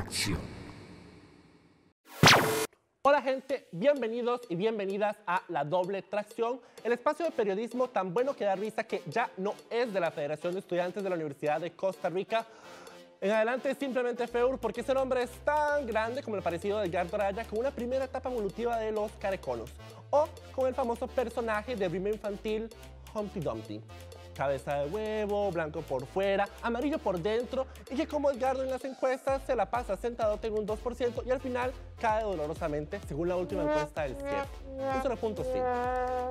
tracción. Hola gente, bienvenidos y bienvenidas a La Doble Tracción, el espacio de periodismo tan bueno que da risa que ya no es de la Federación de Estudiantes de la Universidad de Costa Rica. En adelante es simplemente FEUR porque ese nombre es tan grande como el parecido de Edgardo Araya con una primera etapa evolutiva de los careconos o con el famoso personaje de rima infantil Humpty Dumpty. Cabeza de huevo, blanco por fuera, amarillo por dentro y que como Edgardo en las encuestas se la pasa sentadote en un 2% y al final cae dolorosamente según la última encuesta del CIEP. Un 0.5.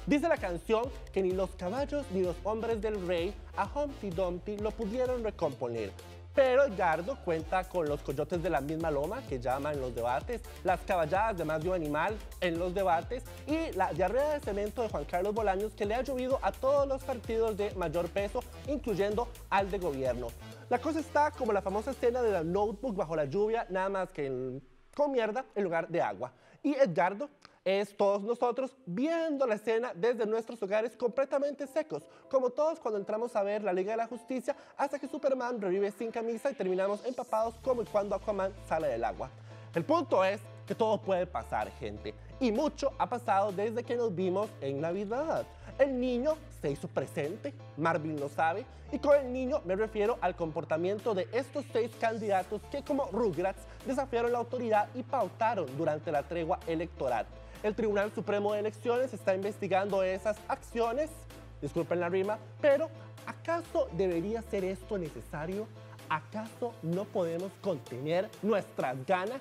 Dice la canción que ni los caballos ni los hombres del rey a Humpty Dumpty lo pudieron recomponer. Pero Edgardo cuenta con los coyotes de la misma loma que llama en los debates, las caballadas de más de un animal en los debates y la diarrea de cemento de Juan Carlos Bolaños que le ha llovido a todos los partidos de mayor peso, incluyendo al de gobierno. La cosa está como la famosa escena de la Notebook bajo la lluvia, nada más que con mierda en lugar de agua. Y Edgardo es todos nosotros viendo la escena desde nuestros hogares completamente secos, como todos cuando entramos a ver la Liga de la Justicia hasta que Superman revive sin camisa y terminamos empapados como cuando Aquaman sale del agua. El punto es que todo puede pasar, gente, y mucho ha pasado desde que nos vimos en Navidad. El niño se hizo presente, Marvin lo sabe, y con el niño me refiero al comportamiento de estos 6 candidatos que como Rugrats desafiaron la autoridad y pautaron durante la tregua electoral. El Tribunal Supremo de Elecciones está investigando esas acciones, disculpen la rima, pero ¿acaso debería ser esto necesario? ¿Acaso no podemos contener nuestras ganas?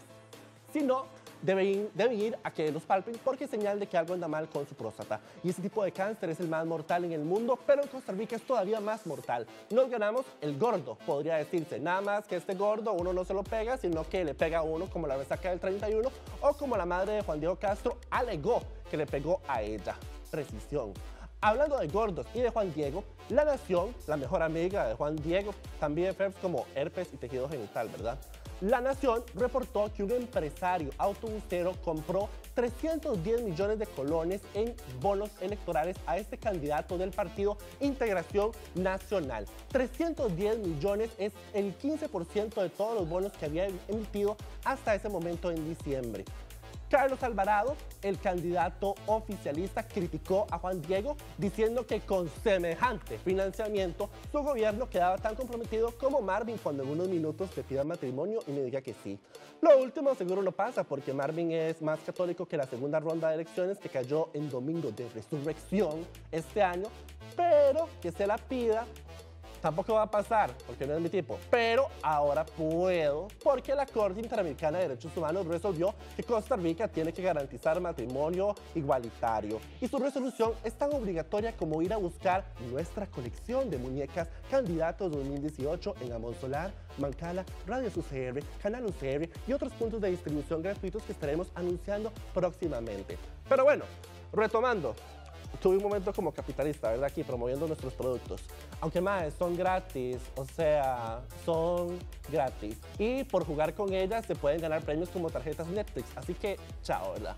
Si no, deben ir a que los palpen porque es señal de que algo anda mal con su próstata. Y ese tipo de cáncer es el más mortal en el mundo, pero en Costa Rica es todavía más mortal. Nos ganamos el gordo, podría decirse. Nada más que este gordo uno no se lo pega, sino que le pega a uno como la resaca del 31 o como la madre de Juan Diego Castro alegó que le pegó a ella. Precisión. Hablando de gordos y de Juan Diego, La Nación, la mejor amiga de Juan Diego, también BFFs como herpes y tejido genital, ¿verdad? La Nación reportó que un empresario autobusero compró 310 millones de colones en bonos electorales a este candidato del partido Integración Nacional. 310 millones es el 15% de todos los bonos que había emitido hasta ese momento en diciembre. Carlos Alvarado, el candidato oficialista, criticó a Juan Diego diciendo que con semejante financiamiento su gobierno quedaba tan comprometido como Marvin cuando en unos minutos te pida matrimonio y me diga que sí. Lo último seguro no pasa porque Marvin es más católico que la segunda ronda de elecciones que cayó en Domingo de Resurrección este año, pero que se la pida tampoco va a pasar, porque no es mi tipo, pero ahora puedo, porque la Corte Interamericana de Derechos Humanos resolvió que Costa Rica tiene que garantizar matrimonio igualitario. Y su resolución es tan obligatoria como ir a buscar nuestra colección de muñecas Candidatos 2018 en Amon Solar, Mancala, Radio UCR, Canal UCR y otros puntos de distribución gratuitos que estaremos anunciando próximamente. Pero bueno, retomando. Tuve un momento como capitalista, ¿verdad? Aquí promoviendo nuestros productos. Aunque más son gratis, o sea, son gratis. Y por jugar con ellas se pueden ganar premios como tarjetas Netflix. Así que, chao, ¿verdad?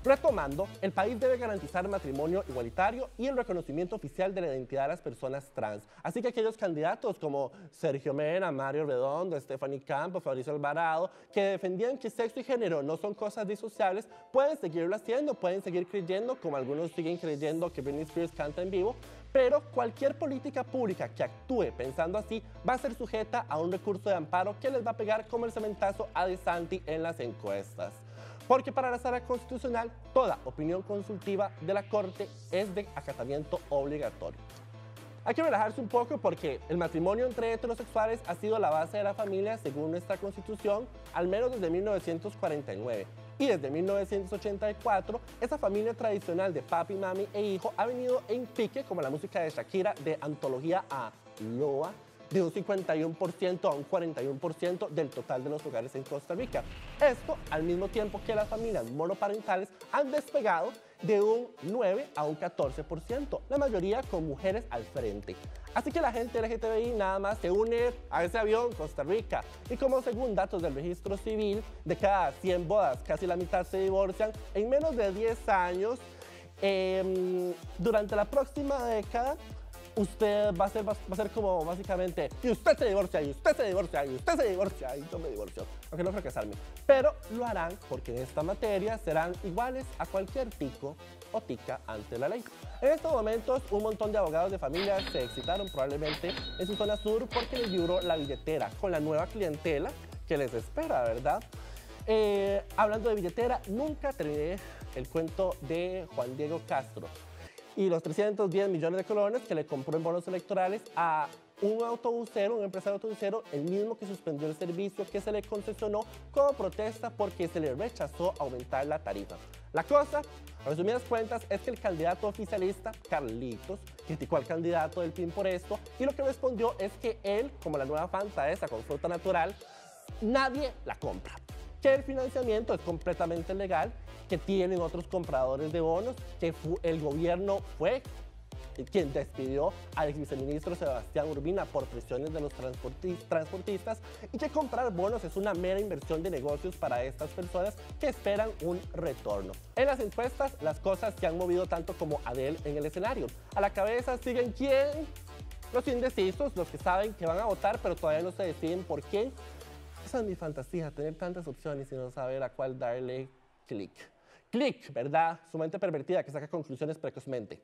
Retomando, el país debe garantizar matrimonio igualitario y el reconocimiento oficial de la identidad de las personas trans. Así que aquellos candidatos como Sergio Mena, Mario Redondo, Stephanie Campos, Fabricio Alvarado, que defendían que sexo y género no son cosas disociables, pueden seguirlo haciendo, pueden seguir creyendo, como algunos siguen creyendo que Britney Spears canta en vivo, pero cualquier política pública que actúe pensando así va a ser sujeta a un recurso de amparo que les va a pegar como el cementazo a DeSantis en las encuestas. Porque para la Sala Constitucional, toda opinión consultiva de la Corte es de acatamiento obligatorio. Hay que relajarse un poco porque el matrimonio entre heterosexuales ha sido la base de la familia según nuestra Constitución, al menos desde 1949. Y desde 1984, esa familia tradicional de papi, mami e hijo ha venido en pique como la música de Shakira de antología a Loa, de un 51% a un 41% del total de los hogares en Costa Rica. Esto al mismo tiempo que las familias monoparentales han despegado de un 9 a un 14%, la mayoría con mujeres al frente. Así que la gente LGTBI nada más se une a ese avión Costa Rica. Y como según datos del registro civil, de cada 100 bodas, casi la mitad se divorcian en menos de 10 años. Durante la próxima década, usted va a ser como básicamente, y usted se divorcia, y usted se divorcia, y usted se divorcia, y yo me divorcio, aunque no creo que salme. Pero lo harán porque en esta materia serán iguales a cualquier tico o tica ante la ley. En estos momentos, un montón de abogados de familia se excitaron probablemente en su zona sur porque les vibró la billetera con la nueva clientela que les espera, ¿verdad? Hablando de billetera, nunca terminé el cuento de Juan Diego Castro y los 310 millones de colones que le compró en bonos electorales a un autobusero, un empresario autobusero, el mismo que suspendió el servicio que se le concesionó como protesta porque se le rechazó aumentar la tarifa. La cosa, a resumidas cuentas, es que el candidato oficialista, Carlitos, criticó al candidato del PIN por esto y lo que respondió es que él, como la nueva Fanta esa con fruta natural, nadie la compra. Que el financiamiento es completamente legal, que tienen otros compradores de bonos, que el gobierno fue quien despidió al viceministro Sebastián Urbina por presiones de los transportistas y que comprar bonos es una mera inversión de negocios para estas personas que esperan un retorno. En las encuestas, las cosas se han movido tanto como Adele en el escenario. A la cabeza siguen ¿quién? Los indecisos, los que saben que van a votar pero todavía no se deciden por quién. Esa es mi fantasía, tener tantas opciones y no saber a cuál darle clic. Clic, ¿verdad? Su mente pervertida que saca conclusiones precozmente.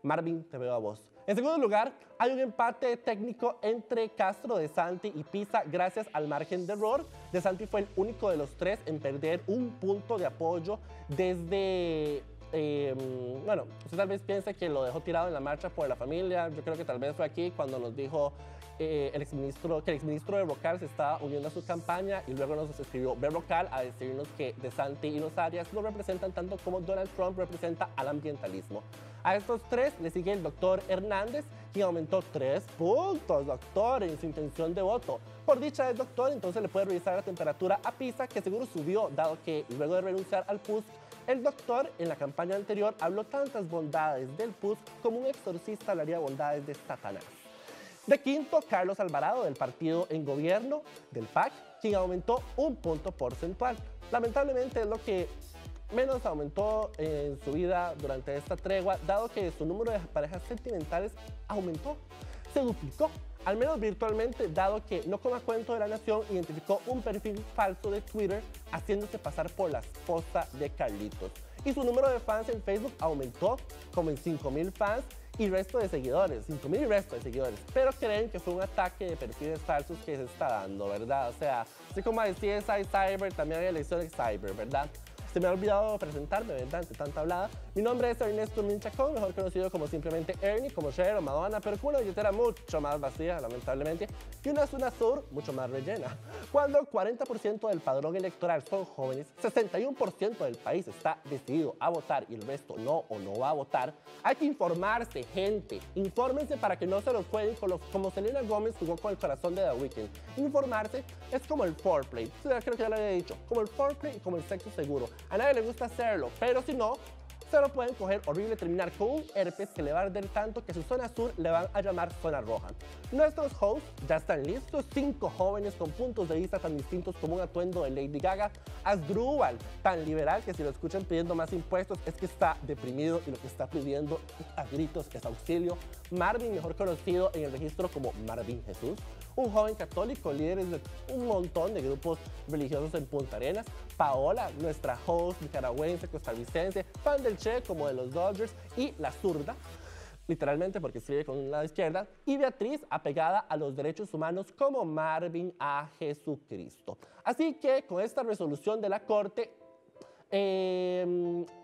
Marvin, te veo a vos. En segundo lugar, hay un empate técnico entre Castro, De Santi y Pisa gracias al margen de error. De Santi fue el único de los tres en perder un punto de apoyo desde... bueno, usted tal vez piense que lo dejó tirado en la marcha por la familia. Yo creo que tal vez fue aquí cuando nos dijo que el exministro de Berrocal se estaba uniendo a su campaña y luego nos escribió Berrocal a decirnos que De Santi y los Arias no representan tanto como Donald Trump representa al ambientalismo. A estos tres le sigue el doctor Hernández, quien aumentó 3 puntos, doctor, en su intención de voto. Por dicha del doctor, entonces le puede revisar la temperatura a Pisa, que seguro subió, dado que luego de renunciar al PUSC, el doctor en la campaña anterior habló tantas bondades del PUSC como un exorcista hablaría bondades de Satanás. De quinto, Carlos Alvarado, del partido en gobierno, del PAC, quien aumentó 1 punto porcentual. Lamentablemente es lo que menos aumentó en su vida durante esta tregua, dado que su número de parejas sentimentales aumentó, se duplicó, al menos virtualmente, dado que No Coma Cuento de la Nación identificó un perfil falso de Twitter haciéndose pasar por la esposa de Carlitos. Y su número de fans en Facebook aumentó como en 5,000 fans y resto de seguidores, 5,000 y resto de seguidores, pero creen que fue un ataque de perfiles falsos que se está dando, ¿verdad? O sea, así como decía Cyber, también hay elecciones Cyber, ¿verdad? Se me ha olvidado presentarme, ¿verdad? Ante tanta hablada. Mi nombre es Ernesto Minchacón, mejor conocido como simplemente Ernie, como Cher o Madonna, pero con una billetera mucho más vacía, lamentablemente, y una zona sur mucho más rellena. Cuando el 40% del padrón electoral son jóvenes, 61% del país está decidido a votar y el resto no o no va a votar, hay que informarse, gente. Infórmense para que no se los jueguen como Selena Gómez jugó con el corazón de The Weeknd. Informarse es como el foreplay, creo que ya lo había dicho, como el foreplay y como el sexo seguro. A nadie le gusta hacerlo, pero si no, se lo pueden coger horrible, terminar con un herpes que le va a arder tanto que su zona sur le van a llamar zona roja. Nuestros hosts ya están listos, 5 jóvenes con puntos de vista tan distintos como un atuendo de Lady Gaga. Asdrúbal, tan liberal que si lo escuchan pidiendo más impuestos es que está deprimido y lo que está pidiendo a gritos es auxilio. Marvin, mejor conocido en el registro como Marvin Jesús, un joven católico, líder de un montón de grupos religiosos en Punta Arenas. Paola, nuestra host nicaragüense, costarricense, fan del Che como de los Dodgers, y la zurda, literalmente porque escribe con la izquierda, y Beatriz, apegada a los derechos humanos como Marvin a Jesucristo. Así que con esta resolución de la Corte,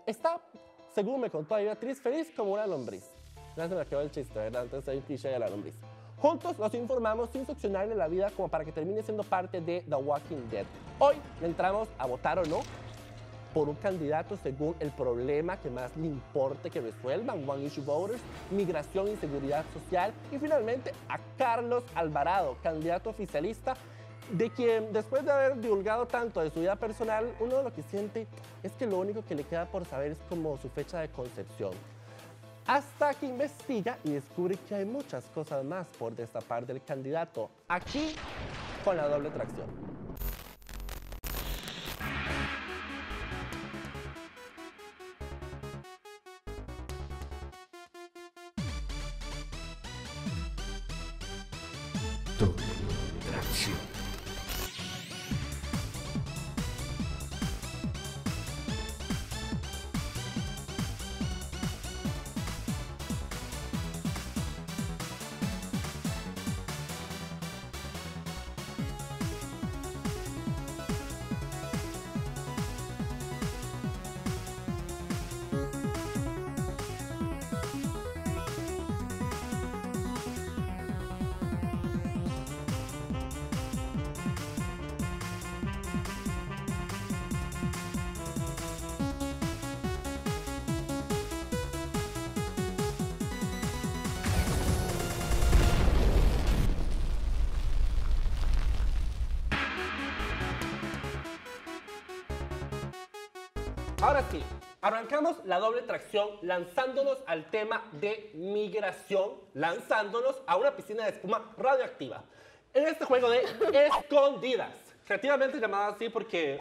está, según me contó Beatriz, feliz como una lombriz. Ya se me quedó el chiste, ¿verdad? Entonces hay un cliché de la lombriz. Juntos los informamos sin succionarle la vida como para que termine siendo parte de The Walking Dead. Hoy le entramos a votar o no por un candidato según el problema que más le importe que resuelvan, One Issue Voters, migración y seguridad social, y finalmente a Carlos Alvarado, candidato oficialista, de quien después de haber divulgado tanto de su vida personal, uno lo que siente es que lo único que le queda por saber es como su fecha de concepción. Hasta que investiga y descubre que hay muchas cosas más por destapar del candidato, aquí con La Doble Tracción. Ahora sí, arrancamos la doble tracción lanzándonos al tema de migración, lanzándonos a una piscina de espuma radioactiva. En este juego de escondidas, creativamente llamado así porque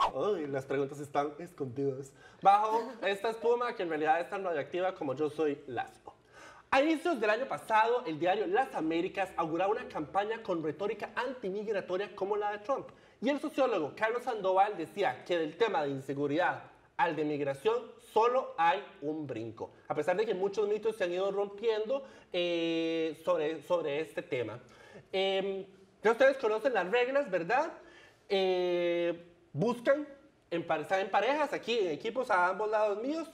las preguntas están escondidas bajo esta espuma que en realidad es tan radioactiva como yo soy Lazo. A inicios del año pasado, el diario Las Américas auguraba una campaña con retórica antimigratoria como la de Trump. Y el sociólogo Carlos Sandoval decía que del tema de inseguridad al de migración solo hay un brinco. A pesar de que muchos mitos se han ido rompiendo sobre este tema. Ya ustedes conocen las reglas, ¿verdad? Buscan estar en parejas, aquí en equipos a ambos lados míos.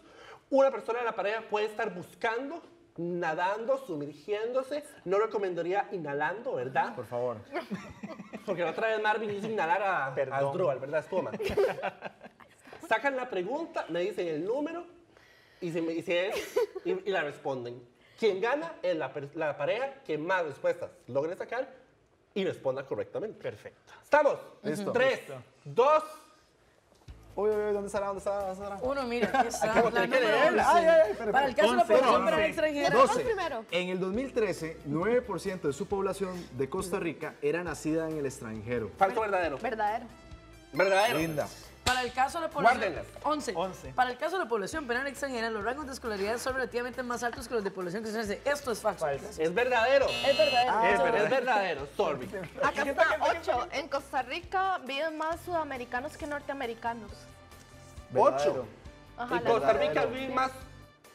Una persona de la pareja puede estar buscando, nadando, sumergiéndose. No recomendaría inhalando, ¿verdad? Por favor. Porque la otra vez Marvin hizo inhalar a Asdrúbal, ¿verdad? Espuma. Sacan la pregunta, me dicen el número y la responden. Quien gana es la pareja que más respuestas logre sacar y responda correctamente. Perfecto. ¿Estamos? Listo. 3, 2, Uy, ¿dónde estará? ¿Dónde estará? Uno, mira, aquí está. Aquí, La ¿qué número leer? 11. Espera, Para el caso de la 11, población 11. penal extranjera. 12. primero. En el 2013, 9% de su población de Costa Rica era nacida en el extranjero. falso verdadero. Verdadero. Verdadero. Linda. Para el caso de la población... Guárdenlas. 11. 11. Para el caso de la población penal extranjera, los rangos de escolaridad son relativamente más altos que los de población que se Esto es falso. Es verdadero. Es verdadero. Es verdadero. Sorry. Acá está 8. En Costa Rica viven más sudamericanos que norteamericanos. 8. Ajá, En la- Costa Rica viven más.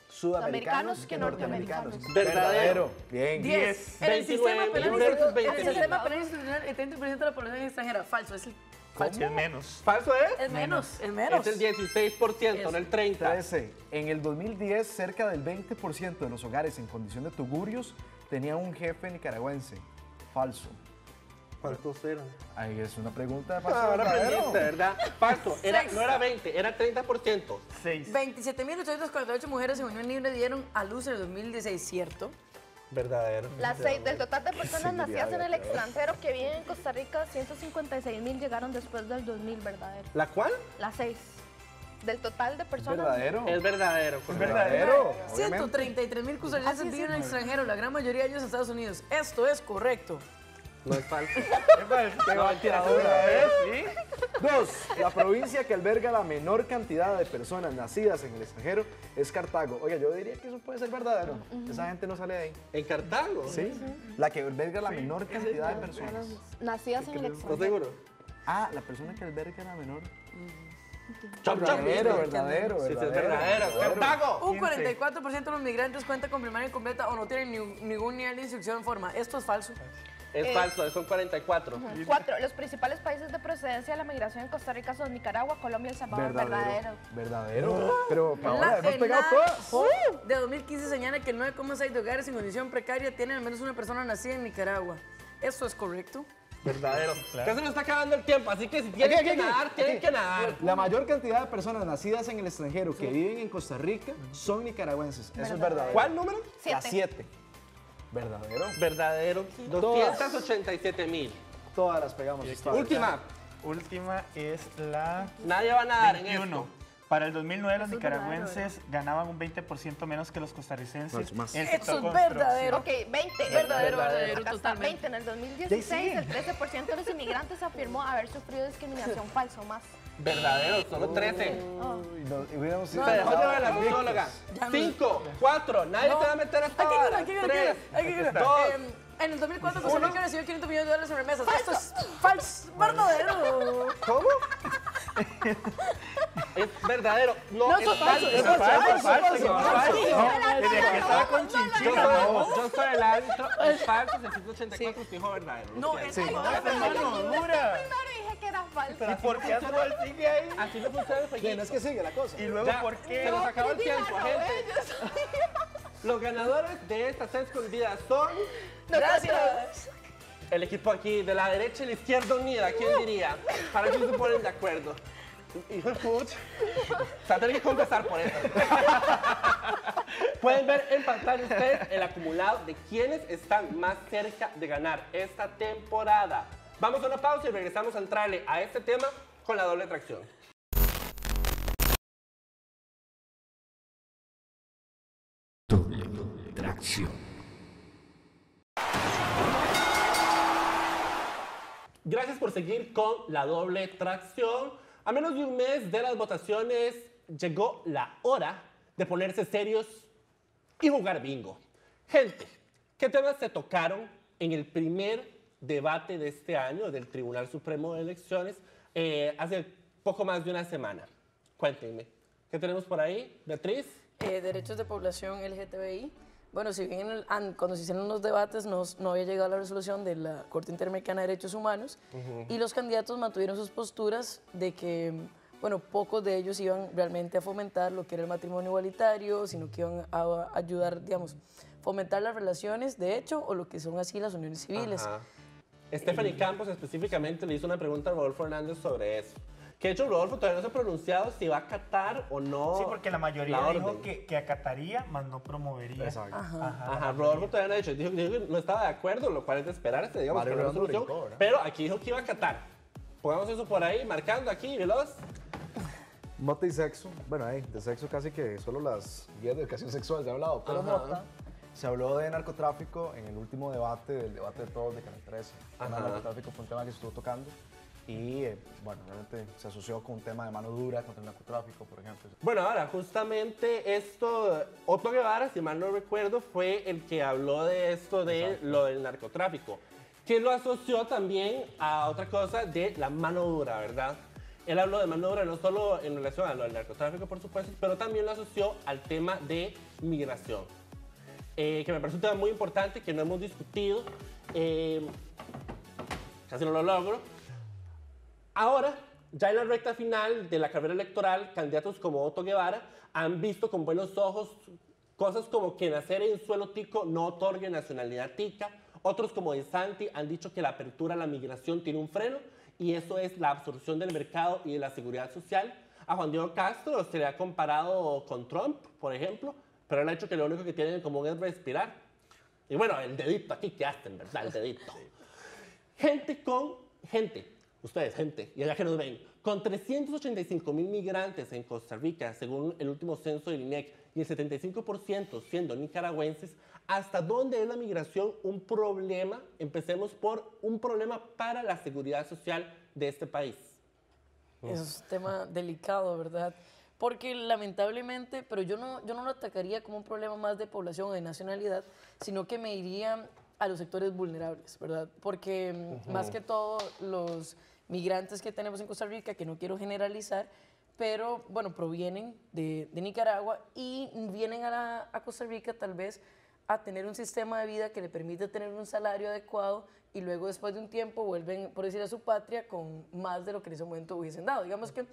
Sudamericanos que norteamericanos. Verdadero. Bien. 10. En el sistema 29 penal versus en el 25. sistema penal institucional, el 30% de la población extranjera. Falso. Es el falso. Es menos. ¿Falso es? Es menos. Es menos. Es el 16%, no el 30%. 13. En el 2010, cerca del 20% de los hogares en condición de tugurios tenían un jefe nicaragüense. Falso. ¿Cuántos eran? Ahí es una pregunta falso. Ahora verdadero. aprendiste, ¿verdad? Falso. Sexta. No era 20, era 30%. 6. 27.848 mujeres en unión libre dieron a luz en el 2016, ¿cierto? Verdadero. Las 6 del total de personas Sí, nacidas en el ya. extranjero que viven en Costa Rica, 156,000 llegaron después del 2000, verdadero. ¿La cuál? Las 6. Del total de personas. Verdadero. Es verdadero. correcto. Verdadero. obviamente. 133.000 costarricenses viven en el extranjero, la gran mayoría de ellos en Estados Unidos. Esto es correcto. No es falso. Qué bateadora, ¿eh? 2. La provincia que alberga la menor cantidad de personas nacidas en el extranjero es Cartago. Oiga, yo diría que eso puede ser verdadero. Esa gente no sale de ahí. ¿En Cartago? ¿Sí? La que alberga la menor cantidad de personas. Nacidas en el ¿Estás extranjero. seguro? Ah, la persona que alberga la menor. Chop, chop. Verdadero, verdadero, Sí, sí, es verdadero. verdadero. ¡Cartago! Un 44% de los migrantes cuenta con primaria completa o no tienen ningún nivel de instrucción en forma. Esto es falso. Es falso, son 44. 4. Los principales países de procedencia de la migración en Costa Rica son Nicaragua, Colombia y El Salvador. Verdadero. Verdadero. Pero Paola, La hemos pegado todas. de 2015 señala que el 9,6 de hogares en condición precaria tienen al menos una persona nacida en Nicaragua. ¿Esto es correcto? Verdadero. Ya se nos está acabando el tiempo, así que si tienen que nadar, tienen que nadar. La mayor cantidad de personas nacidas en el extranjero que viven en Costa Rica son nicaragüenses. Eso es verdadero. ¿Cuál número? La 7. 7. Verdadero. Verdadero. 287,000. Todas las pegamos. Última. Última es la Nadie va a nadar en 21. esto. Para el 2009 los Eso es nicaragüenses ganaban un 20% menos que los costarricenses. Falso, más. en el Eso sector es construcción. verdadero. Ok, 20. Verdadero, Acá está, totalmente. 20. En el 2016, el 13% de los inmigrantes afirmó haber sufrido discriminación. Falso, más. Verdadero, solo 13. Uy, no, hubiéramos Se dejó llevar la socióloga. Ya no. 5, 4, nadie se va a meter hasta Aquí ahora. aquí 3, aquí 2, En el 2004 Costa Rica recibió 500 millones de dólares en remesas. Esto es falso. Verdadero. ¿cómo? Es verdadero. No, No, es eso es falso. falso, Es eso es falso. falso. Desde que estaba con Chinchilla, ¿no? Yo soy el árbitro. Es falso. 684 dijo verdadero. No, es es Sí. Hermano, dura. Primero dije que era falso. ¿Y por qué Azul sigue ahí? Así no funciona el Bien, jueguito. es que sigue la cosa. Y luego, Ya, ¿por Se qué? nos acabó el tiempo, gente. Los ganadores de estas escondidas son Gracias. el equipo aquí de la derecha y la izquierda unida. ¿Quién diría? Para que se ponen de acuerdo. Hijo de pucha. O sea, tenés que confesar por eso. Pueden ver en pantalla ustedes el acumulado de quienes están más cerca de ganar esta temporada. Vamos a una pausa y regresamos a entrarle a este tema con la doble tracción. tracción. Gracias por seguir con la doble tracción. A menos de un mes de las votaciones, llegó la hora de ponerse serios y jugar bingo. Gente, ¿qué temas se tocaron en el primer debate de este año del Tribunal Supremo de Elecciones hace poco más de una semana? Cuéntenme, ¿qué tenemos por ahí, Beatriz? Derechos de población LGTBI. Bueno, si bien cuando se hicieron los debates no había llegado la resolución de la Corte Interamericana de Derechos Humanos y los candidatos mantuvieron sus posturas de que, bueno, pocos de ellos iban realmente a fomentar lo que era el matrimonio igualitario, sino que iban a ayudar, digamos, fomentar las relaciones de hecho o lo que son así las uniones civiles. Ajá. Stephanie Campos específicamente le hizo una pregunta a Rodolfo Hernández sobre eso. Que de hecho Rodolfo todavía no se ha pronunciado si va a acatar o no. Sí, porque la mayoría la dijo orden. que acataría, más no promovería. Exacto. Ajá, Rodolfo todavía no ha dicho, dijo que no estaba de acuerdo, lo cual es de esperarse, digamos, Mario que no Redondo resolución, brincó, ¿verdad? pero aquí dijo que iba a acatar. Pongamos eso por ahí, marcando aquí, veloz. Mota y sexo. Bueno, de sexo casi que solo las guías de educación sexual se ha hablado, pero Ajá. mota. Se habló de narcotráfico en el último debate, del debate de todos de Canal 13. El tema del Ajá. narcotráfico fue un tema que se estuvo tocando y, bueno, realmente se asoció con un tema de mano dura contra el narcotráfico, por ejemplo. Bueno, ahora, justamente esto, Otto Guevara, si mal no recuerdo, fue el que habló de esto, de Exacto. lo del narcotráfico, que lo asoció también a otra cosa de la mano dura, ¿verdad? Él habló de mano dura no solo en relación a lo del narcotráfico, por supuesto, pero también lo asoció al tema de migración, que me parece un tema muy importante que no hemos discutido, casi no lo logro. Ahora, ya en la recta final de la carrera electoral, candidatos como Otto Guevara han visto con buenos ojos cosas como que nacer en suelo tico no otorgue nacionalidad tica. Otros como De Santi han dicho que la apertura a la migración tiene un freno y eso es la absorción del mercado y de la seguridad social. A Juan Diego Castro se le ha comparado con Trump, por ejemplo, pero él ha dicho que lo único que tienen en común es respirar. Y bueno, el dedito aquí que hacen, ¿verdad? El dedito. Ustedes, gente, y allá que nos ven, con 385,000 migrantes en Costa Rica, según el último censo del INEC, y el 75% siendo nicaragüenses, ¿hasta dónde es la migración un problema? Empecemos por un problema para la seguridad social de este país. Es un tema delicado, ¿verdad? Porque lamentablemente, pero yo no lo atacaría como un problema más de población o de nacionalidad, sino que me iría a los sectores vulnerables, ¿verdad? Porque más que todo los migrantes que tenemos en Costa Rica, que no quiero generalizar, pero bueno, provienen de Nicaragua y vienen a Costa Rica tal vez a tener un sistema de vida que le permite tener un salario adecuado y luego después de un tiempo vuelven, por decir, a su patria con más de lo que en ese momento hubiesen dado. Digamos que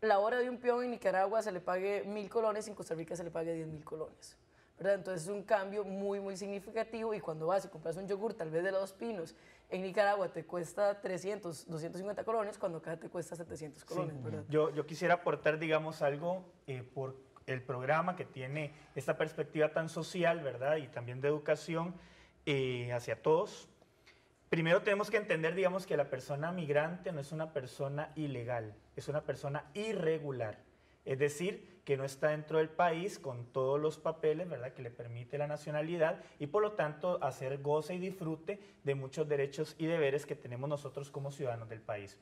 la hora de un peón en Nicaragua se le pague 1,000 colones y en Costa Rica se le pague 10,000 colones. ¿Verdad? Entonces es un cambio muy, muy significativo y cuando vas y compras un yogur tal vez de Los Pinos, en Nicaragua te cuesta 300, 250 colones, cuando acá te cuesta 700 colones, ¿verdad? Yo quisiera aportar, digamos, algo por el programa que tiene esta perspectiva tan social, ¿verdad? Y también de educación hacia todos. Primero tenemos que entender, digamos, que la persona migrante no es una persona ilegal, es una persona irregular. Es decir, que no está dentro del país con todos los papeles, ¿verdad?, que le permite la nacionalidad y por lo tanto hacer goce y disfrute de muchos derechos y deberes que tenemos nosotros como ciudadanos del país.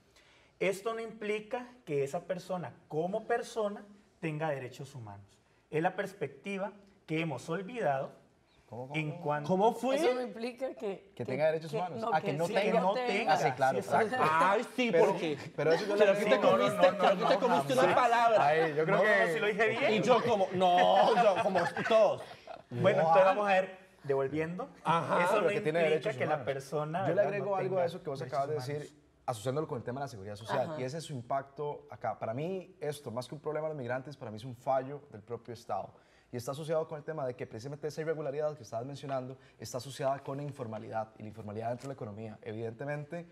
Esto no implica que esa persona como persona tenga derechos humanos. Es la perspectiva que hemos olvidado en cuanto... ¿Cómo fue? Eso no implica que tenga derechos humanos. que no sí, tenga. que no tenga. Ah, sí, claro, Sí, exacto. exacto. Ay, sí, porque... Pero eso yo Creo lo que digo. te comiste una palabra. Ay, yo creo No, que... no, si lo dije bien. Y yo como, no, yo como todos. Bueno, entonces vamos a ver, devolviendo. Ajá, Eso pero no que tiene implica derechos que la humanos. persona... Yo le ¿verdad?, agrego no algo a tenga eso que vos derechos acabas de humanos. decir, asociándolo con el tema de la seguridad social, Ajá. y ese es su impacto acá. Para mí, esto, más que un problema de los migrantes, para mí es un fallo del propio Estado. Y está asociado con el tema de que precisamente esa irregularidad que estabas mencionando está asociada con la informalidad, y la informalidad dentro de la economía. Evidentemente,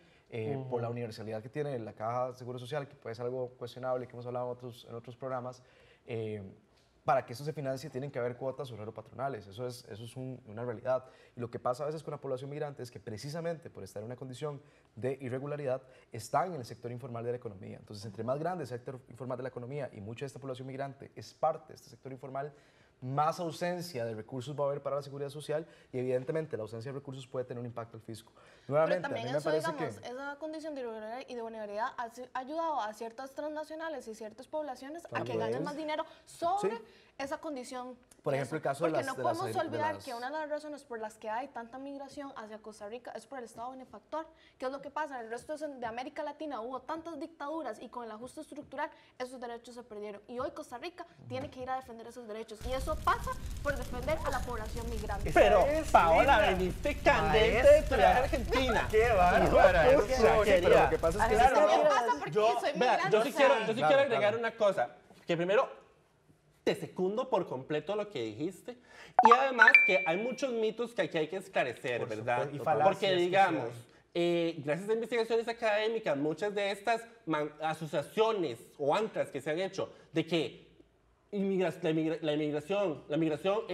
por la universalidad que tiene la Caja de Seguro Social, que puede ser algo cuestionable, que hemos hablado en otros programas, para que eso se financie tienen que haber cuotas obrero-patronales, eso es una realidad. Y lo que pasa a veces con la población migrante es que precisamente por estar en una condición de irregularidad están en el sector informal de la economía. Entonces, entre más grande es el sector informal de la economía y mucha de esta población migrante es parte de este sector informal, más ausencia de recursos va a haber para la seguridad social y evidentemente la ausencia de recursos puede tener un impacto al fisco. Pero Nuevamente, también a mí me eso, parece digamos, que... esa condición de irregularidad y de vulnerabilidad ha ayudado a ciertas transnacionales y ciertas poblaciones a que ganen más dinero sobre esa condición. Por ejemplo, el caso de porque las... no de las- podemos de olvidar las- que una de las razones por las que hay tanta migración hacia Costa Rica es por el Estado benefactor. ¿Qué es lo que pasa? En el resto de América Latina hubo tantas dictaduras y con el ajuste estructural esos derechos se perdieron. Y hoy Costa Rica tiene que ir a defender esos derechos. Y eso pasa por defender a la población migrante. Pero, es Paola, linda. veniste candente de tu viaje a Argentina. ¡Qué bárbara! Hijo de pucha, Sí, pero querida. lo que pasa es que... Claro, ¿Qué no. pasa? Porque soy Vea, migrante. yo sí quiero Claro, agregar claro. una cosa, que primero te secundo por completo lo que dijiste y además que hay muchos mitos que aquí hay que esclarecer, Por ¿verdad? supuesto, y falacias Porque que digamos, se gracias a investigaciones académicas, muchas de estas asociaciones o anclas que se han hecho de que la migración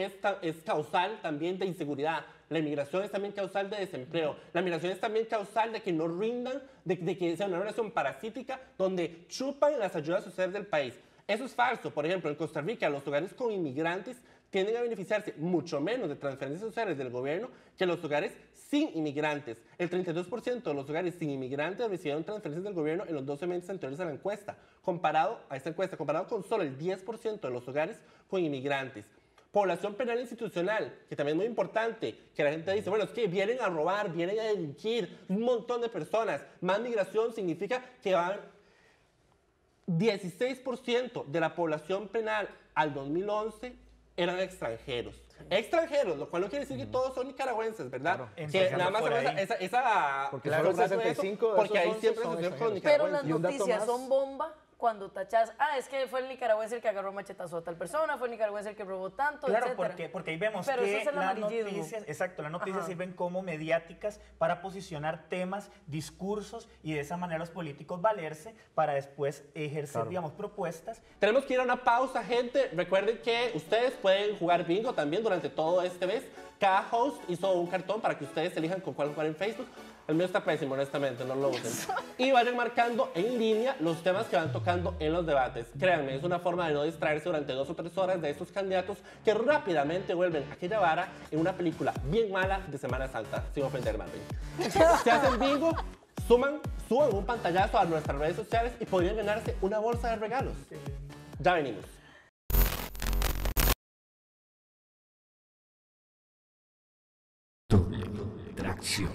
es causal también de inseguridad. La inmigración es también causal de desempleo. La migración es también causal de que no rindan, de que sea una relación parasítica donde chupan las ayudas sociales del país. Eso es falso. Por ejemplo, en Costa Rica, los hogares con inmigrantes tienden a beneficiarse mucho menos de transferencias sociales del gobierno que los hogares sin inmigrantes. El 32% de los hogares sin inmigrantes recibieron transferencias del gobierno en los 12 meses anteriores a la encuesta, comparado con solo el 10% de los hogares con inmigrantes. Población penal institucional, que también es muy importante, que la gente dice, bueno, es que vienen a robar, vienen a delinquir, un montón de personas. Más migración significa que van 16% de la población penal al 2011 eran extranjeros. Extranjeros, lo cual no quiere decir que todos son nicaragüenses, ¿verdad? Claro. Que Empezando nada más por ahí. Porque esa solo frase de 65 de porque esos hay 11 siempre son asociación con extranjeros. Pero las nicaragüenses. Y un dato noticias más. son bomba cuando tachas, es que fue el nicaragüense el que agarró machetazo a tal persona, fue el nicaragüense el que robó tanto, Claro, etcétera. porque ahí vemos Pero que eso es el las amarillismo. noticias, exacto, las noticias Ajá. sirven como mediáticas para posicionar temas, discursos y de esa manera los políticos valerse para después ejercer, digamos, propuestas. Tenemos que ir a una pausa, gente. Recuerden que ustedes pueden jugar bingo también durante todo este mes. Cada host hizo un cartón para que ustedes elijan con cuál jugar en Facebook. El mío está pésimo, honestamente, no lo usen. Y vayan marcando en línea los temas que van tocando en los debates. Créanme, es una forma de no distraerse durante 2 o 3 horas de estos candidatos que rápidamente vuelven aquella vara en una película bien mala de Semana Santa, sin ofender, Marvin. Si hacen bingo, suban un pantallazo a nuestras redes sociales y podrían ganarse una bolsa de regalos. Ya venimos. Doble tracción.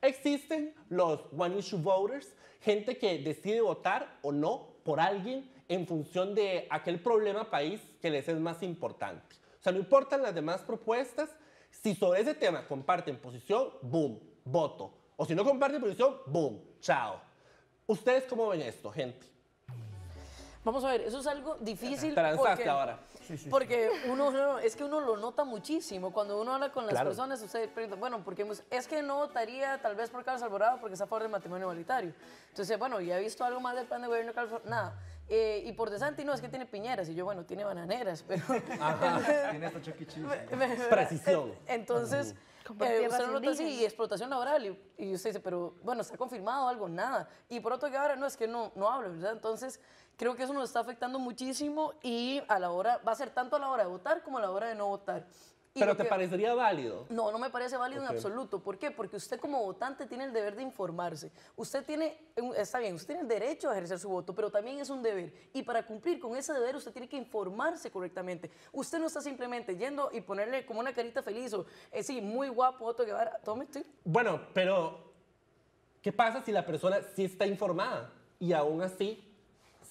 Existen los one issue voters, gente que decide votar o no por alguien en función de aquel problema país que les es más importante. O sea, no importan las demás propuestas, si sobre ese tema comparten posición, boom, voto. O si no comparten posición, boom, chao. ¿Ustedes cómo ven esto, gente? Vamos a ver, eso es algo difícil. Te lanzaste ahora. Porque es que uno lo nota muchísimo. Cuando uno habla con las Claro. personas, usted pregunta, bueno, porque es que no votaría tal vez por Carlos Alvarado porque está a favor del matrimonio igualitario. Entonces, bueno, ya he visto algo más del plan de gobierno de Carlos Alvarado, nada. Y por De Santi, no, es que tiene piñeras. Y yo, bueno, tiene bananeras, pero... Tiene esta Chuck E. Cheese. Precisión. Entonces, Compartir usted lo las nota así, indígenas. y explotación laboral, y usted dice, pero bueno, ¿está confirmado algo? Nada. Y por otro que ahora, no, es que no hablo, ¿verdad? Entonces, creo que eso nos está afectando muchísimo y a la hora, va a ser tanto a la hora de votar como a la hora de no votar. Y ¿Pero lo te que- parecería válido? No, no me parece válido Ok. en absoluto. ¿Por qué? Porque usted como votante tiene el deber de informarse. Usted tiene, está bien, usted tiene el derecho a ejercer su voto, pero también es un deber. Y para cumplir con ese deber, usted tiene que informarse correctamente. Usted no está simplemente yendo y ponerle como una carita feliz o, sí, muy guapo, Otto Guevara, tome, sí. Bueno, pero ¿qué pasa si la persona sí está informada y aún así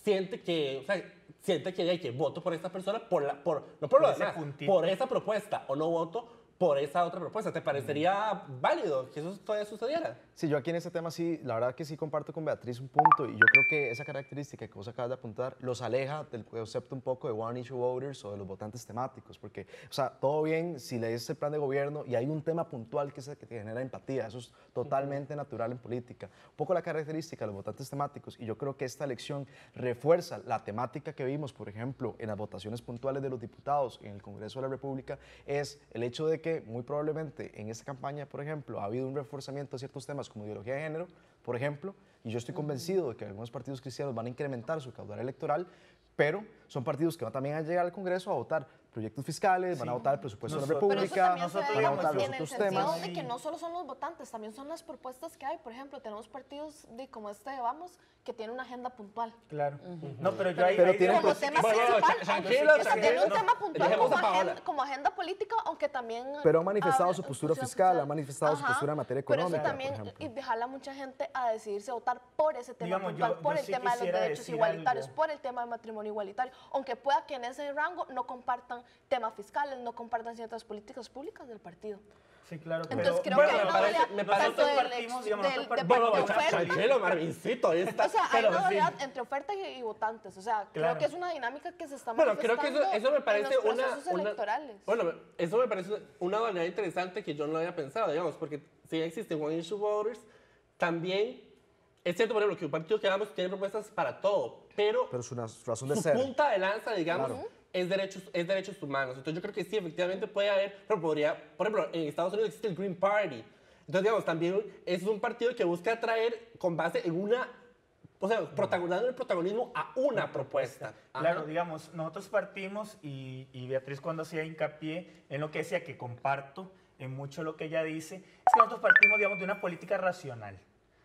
siente que hay que voto por esta persona no por lo Por ese demás, puntito. por esa propuesta o no voto por esa otra propuesta? ¿Te parecería válido que eso todavía sucediera? Sí, yo aquí en este tema sí, la verdad que sí comparto con Beatriz un punto y yo creo que esa característica que vos acabas de apuntar los aleja del concepto un poco de one issue voters o de los votantes temáticos, porque, o sea, todo bien si lees el plan de gobierno y hay un tema puntual que te genera empatía, eso es totalmente natural en política. Un poco la característica de los votantes temáticos y yo creo que esta elección refuerza la temática que vimos, por ejemplo, en las votaciones puntuales de los diputados en el Congreso de la República, es el hecho de que que muy probablemente en esta campaña, por ejemplo, ha habido un reforzamiento de ciertos temas como ideología de género, por ejemplo, y yo estoy convencido de que algunos partidos cristianos van a incrementar su caudal electoral, pero son partidos que van también a llegar al Congreso a votar proyectos fiscales, van a votar el presupuesto de la Pero eso República, también se van a ve votar los en el otros sentido temas. de que no solo son los votantes, también son las propuestas que hay. Por ejemplo, tenemos partidos como este de Vamos, que tiene una agenda puntual. Claro. No, pero yo ahí... Pero ahí tiene Como digamos, tema Bueno, principal, tranquilo, o sea, tiene un tranquilo. tema puntual Dejemos a Paola. como agenda política, aunque también... Pero ha manifestado habla- su postura fiscal, ha manifestado su Ajá, postura en materia pero económica, eso también, por ejemplo. y dejarla a mucha gente a decidirse a votar por ese tema Digamos, puntual, yo por el sí tema de los quisiera derechos decir igualitarios, algo. por el tema del matrimonio igualitario, aunque pueda que en ese rango no compartan temas fiscales, no compartan ciertas políticas públicas del partido. Sí, claro. Entonces pero- creo que bueno, hay me una parece- dualidad me parece- tanto nosotros del partimos, ex- digamos, del- nosotros de Bueno, de bueno, oferta. tranquilo, Marvincito, ahí está. O sea, hay Pero una sí. dualidad entre oferta y votantes. O sea, creo Claro. que es una dinámica que se está Bueno, creo que manifestando eso me parece en los procesos una- electorales. Bueno, eso me parece una dualidad interesante que yo no había pensado, digamos, porque si existen one issue voters, también es cierto, por ejemplo, que un partido que Vamos tiene propuestas para todo, pero Pero es una razón de su ser. punta de lanza, digamos, Claro. es derechos humanos. Entonces yo creo que sí, efectivamente puede haber, pero podría, por ejemplo, en Estados Unidos existe el Green Party. Entonces, digamos, también es un partido que busca atraer con base en una, o sea, dando el protagonismo a una propuesta. Claro, Ajá. digamos, nosotros partimos y Beatriz cuando hacía hincapié en lo que decía, que comparto en mucho lo que ella dice, es que nosotros partimos, digamos, de una política racional.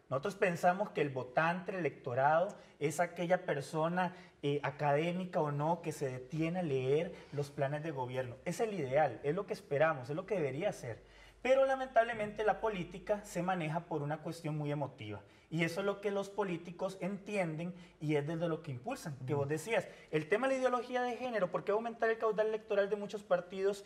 Nosotros pensamos que el votante, el electorado, es aquella persona académica o no que se detiene a leer los planes de gobierno. Es el ideal, es lo que esperamos, es lo que debería ser. Pero lamentablemente la política se maneja por una cuestión muy emotiva. Y eso es lo que los políticos entienden y es desde lo que impulsan. Que vos decías, el tema de la ideología de género, ¿por qué aumentar el caudal electoral de muchos partidos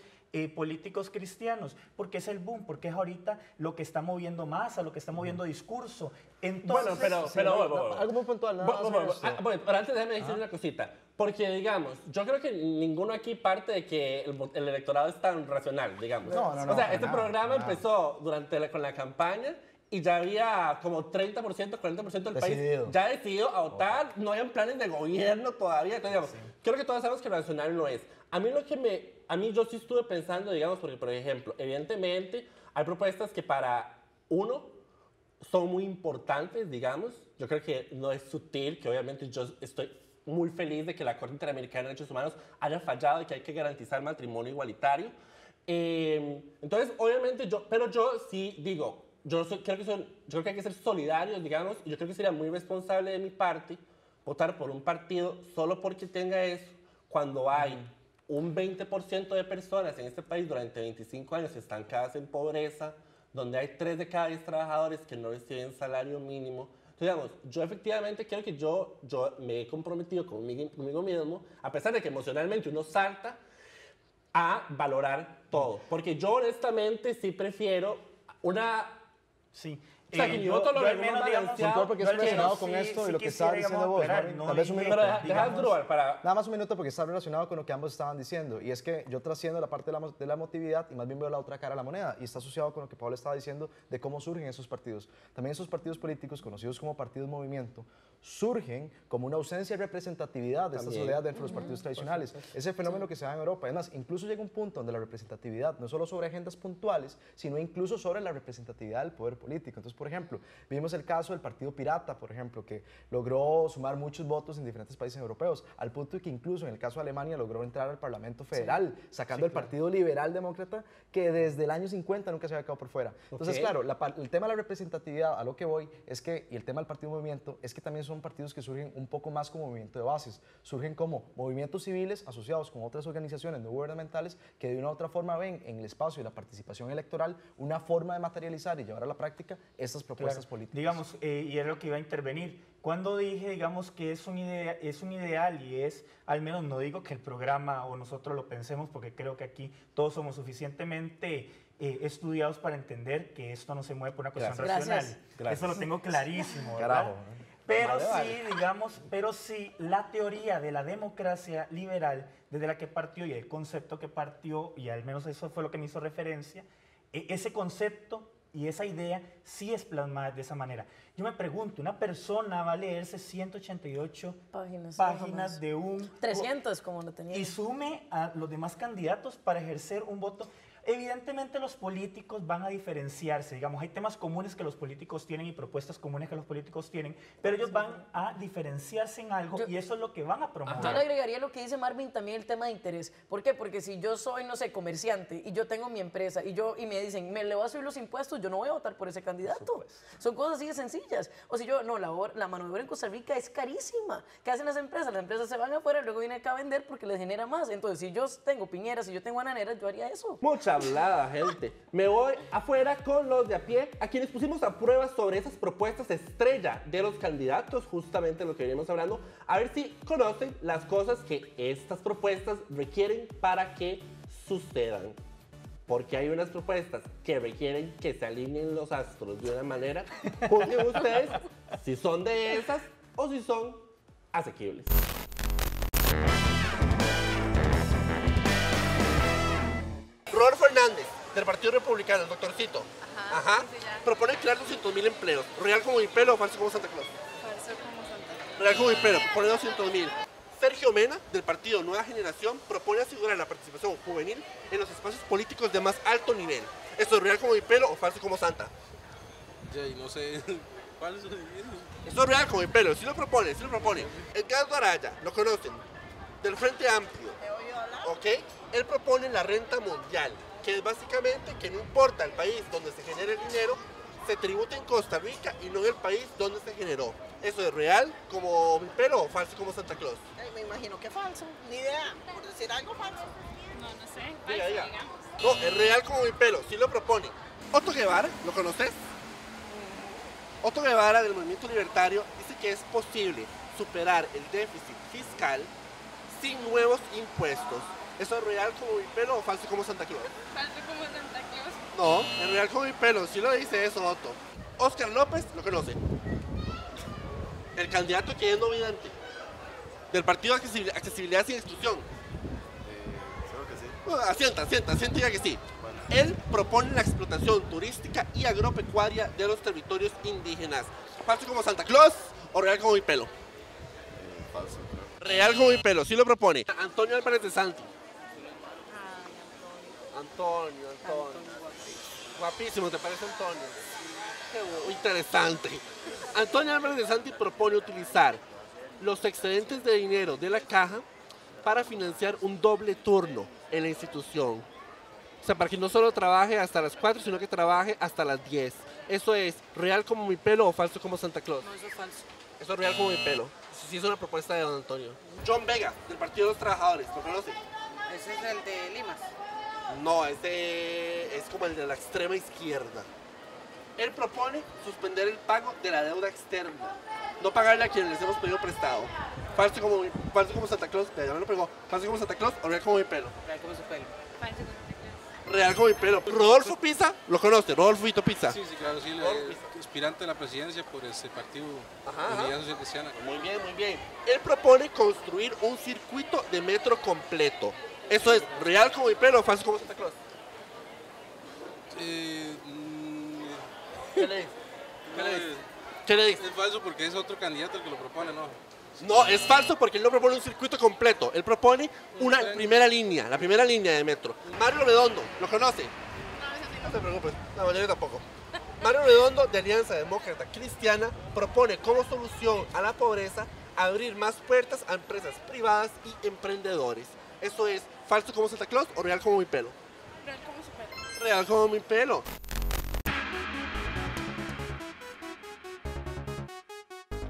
políticos cristianos? Porque es el boom, porque es ahorita lo que está moviendo masa, lo que está moviendo discurso. Entonces, Bueno, pero, Algo muy puntual, nada más Bueno, en esto. bueno, pero antes déjame decir una cosita. Porque, digamos, yo creo que ninguno aquí parte de que el electorado es tan racional, digamos. No, no, no, O sea, para este nada, programa para nada. empezó con la campaña y ya había como 30%, 40% del Decidido. país ya decidido a votar. No habían planes de gobierno todavía. Entonces, digamos, creo que todos sabemos que racional no es. A mí yo sí estuve pensando, digamos, porque, por ejemplo, evidentemente hay propuestas que para uno son muy importantes, digamos. Yo creo que no es sutil, que obviamente yo estoy muy feliz de que la Corte Interamericana de Derechos Humanos haya fallado y que hay que garantizar matrimonio igualitario. Entonces, obviamente, pero yo sí digo, creo que hay que ser solidarios, digamos, y yo creo que sería muy responsable de mi parte votar por un partido solo porque tenga eso, cuando hay un 20% de personas en este país durante 25 años estancadas en pobreza, donde hay 3 de cada 10 trabajadores que no reciben salario mínimo. Entonces, digamos, yo efectivamente creo que yo me he comprometido conmigo mismo, a pesar de que emocionalmente uno salta, a valorar todo. Porque yo honestamente sí prefiero una... sí. O sea, que mi voto lo al veo menos, más digamos, balanceado. Puntual porque yo es al menos relacionado con sí- esto sí y lo que quisiera, estaba diciendo digamos, vos, aclarar, Marvin. no Tal vez un dije, minuto. Pero deja digamos, Asdrúbal para... Nada más un minuto porque está relacionado con lo que ambos estaban diciendo. Y es que yo trasciendo la parte de la emotividad y más bien veo la otra cara de la moneda. Y está asociado con lo que Pablo estaba diciendo de cómo surgen esos partidos. También esos partidos políticos, conocidos como partidos movimiento, surgen como una ausencia de representatividad de esta También. sociedad dentro de los partidos tradicionales. Ese fenómeno que se da en Europa. Es más, incluso llega un punto donde la representatividad no solo sobre agendas puntuales, sino incluso sobre la representatividad del poder político. Entonces, por ejemplo, vimos el caso del Partido Pirata, por ejemplo, que logró sumar muchos votos en diferentes países europeos, al punto de que incluso en el caso de Alemania logró entrar al Parlamento Federal, sacando el Partido Liberal Demócrata, que desde el año 50 nunca se había quedado por fuera. Entonces, Ok. claro, el tema de la representatividad, a lo que voy, es que, y el tema del Partido Movimiento, es que también son partidos que surgen un poco más como movimiento de bases, surgen como movimientos civiles asociados con otras organizaciones no gubernamentales que de una u otra forma ven en el espacio de la participación electoral una forma de materializar y llevar a la práctica estas propuestas Claro. políticas. Digamos, y era lo que iba a intervenir. Cuando dije, digamos, que es un ideal y es, al menos no digo que el programa o nosotros lo pensemos, porque creo que aquí todos somos suficientemente estudiados para entender que esto no se mueve por una cuestión Gracias. racional. Gracias. Eso lo tengo clarísimo, ¿verdad? Carajo, Pero Vale, sí, vale. digamos, pero sí, la teoría de la democracia liberal, desde la que partió y el concepto que partió, y al menos eso fue lo que me hizo referencia, ese concepto y esa idea sí es plasmada de esa manera. Yo me pregunto, ¿una persona va a leerse 188 páginas de un... 300 como lo tenía. y sume a los demás candidatos para ejercer un voto? Evidentemente los políticos van a diferenciarse, digamos, hay temas comunes que los políticos tienen y propuestas comunes que los políticos tienen, pero ellos van a diferenciarse en algo y eso es lo que van a promover. Yo le agregaría lo que dice Marvin también el tema de interés. ¿Por qué? Porque si yo soy, no sé, comerciante y yo tengo mi empresa y me dicen, me le voy a subir los impuestos, yo no voy a votar por ese candidato. Son cosas así de sencillas. O si yo, no, la mano de obra en Costa Rica es carísima. ¿Qué hacen las empresas? Las empresas se van afuera y luego vienen acá a vender porque les genera más. Entonces, si yo tengo piñeras, si yo tengo bananeras, yo haría eso. Mucha hablada, gente. Me voy afuera con los de a pie, a quienes pusimos a prueba sobre esas propuestas estrella de los candidatos, justamente lo que venimos hablando, a ver si conocen las cosas que estas propuestas requieren para que sucedan. Porque hay unas propuestas que requieren que se alineen los astros de una manera. Juzguen ustedes si son de esas o si son asequibles. Rodolfo Hernández, del Partido Republicano, el doctorcito. Ajá. Propone crear 200.000 empleos. ¿Real como mi pelo o falso como Santa Claus? Falso como Santa Claus. Real como mi pelo, propone 200.000. Sergio Mena, del partido Nueva Generación, propone asegurar la participación juvenil en los espacios políticos de más alto nivel. ¿Esto es real como mi pelo o falso como Santa? Ya, no sé. Falso. Esto es real como mi pelo, sí lo propone, sí lo propone. Edgardo Araya, lo conocen, del Frente Amplio. ¿Ok? Él propone la renta mundial, que es básicamente que no importa el país donde se genere el dinero, se tributa en Costa Rica y no en el país donde se generó. ¿Eso es real como mi pelo o falso como Santa Claus? Me imagino que falso. Ni idea. Por decir algo falso. No sé. Diga, Falso, diga. digamos. No, es real como mi pelo, sí lo propone. Otto Guevara, ¿lo conoces? Otto Guevara, del Movimiento Libertario, dice que es posible superar el déficit fiscal sin nuevos impuestos. ¿Eso es real como mi pelo o falso como Santa Claus? Falso como Santa Claus. No, es real como mi pelo, sí lo dice eso, Otto. Óscar López, ¿lo conoce? El candidato que es nominante del Partido Accesibilidad sin Exclusión. Seguro que sí. Asienta y diga que sí. Él propone la explotación turística y agropecuaria de los territorios indígenas. ¿Falso como Santa Claus o real como mi pelo? Falso, creo. Real como mi pelo, sí lo propone. Antonio Álvarez de Santi. Antonio. Guapísimo, ¿te parece Antonio? Qué interesante. Antonio Álvarez de Santi propone utilizar los excedentes de dinero de la caja para financiar un doble turno en la institución. O sea, para que no solo trabaje hasta las 4, sino que trabaje hasta las 10. ¿Eso es real como mi pelo o falso como Santa Claus? No, eso es falso. Eso es real como mi pelo. Eso sí es una propuesta de don Antonio. John Vega, del Partido de los Trabajadores, ¿lo conoce? Ese es el de Limas. No, es como el de la extrema izquierda. Él propone suspender el pago de la deuda externa, no pagarle a quienes les hemos pedido prestado. Falso como Santa Claus, ya me lo pegó. Falso como Santa Claus o real como mi pelo. Real como su pelo. Falso como Santa Claus. Real como mi pelo. Rodolfo Pizza, ¿lo conoce? Rodolfo Vito Pizza. Sí, claro, sí. Aspirante a la presidencia por ese partido Unidad Social Cristiana. Muy bien. Él propone construir un circuito de metro completo. ¿Eso es real como mi pelo o falso como Santa Claus? ¿Qué le dice? ¿Qué le dice? Es falso porque es otro candidato el que lo propone, ¿no? No, es falso porque él no propone un circuito completo. Él propone una primera línea, la primera línea de metro. Mario Redondo, ¿lo conoce? No te preocupes, no, yo tampoco. Mario Redondo, de Alianza Demócrata Cristiana, propone como solución a la pobreza abrir más puertas a empresas privadas y emprendedores. ¿Eso es falso como Santa Claus o real como mi pelo? Real como su pelo. Real como mi pelo.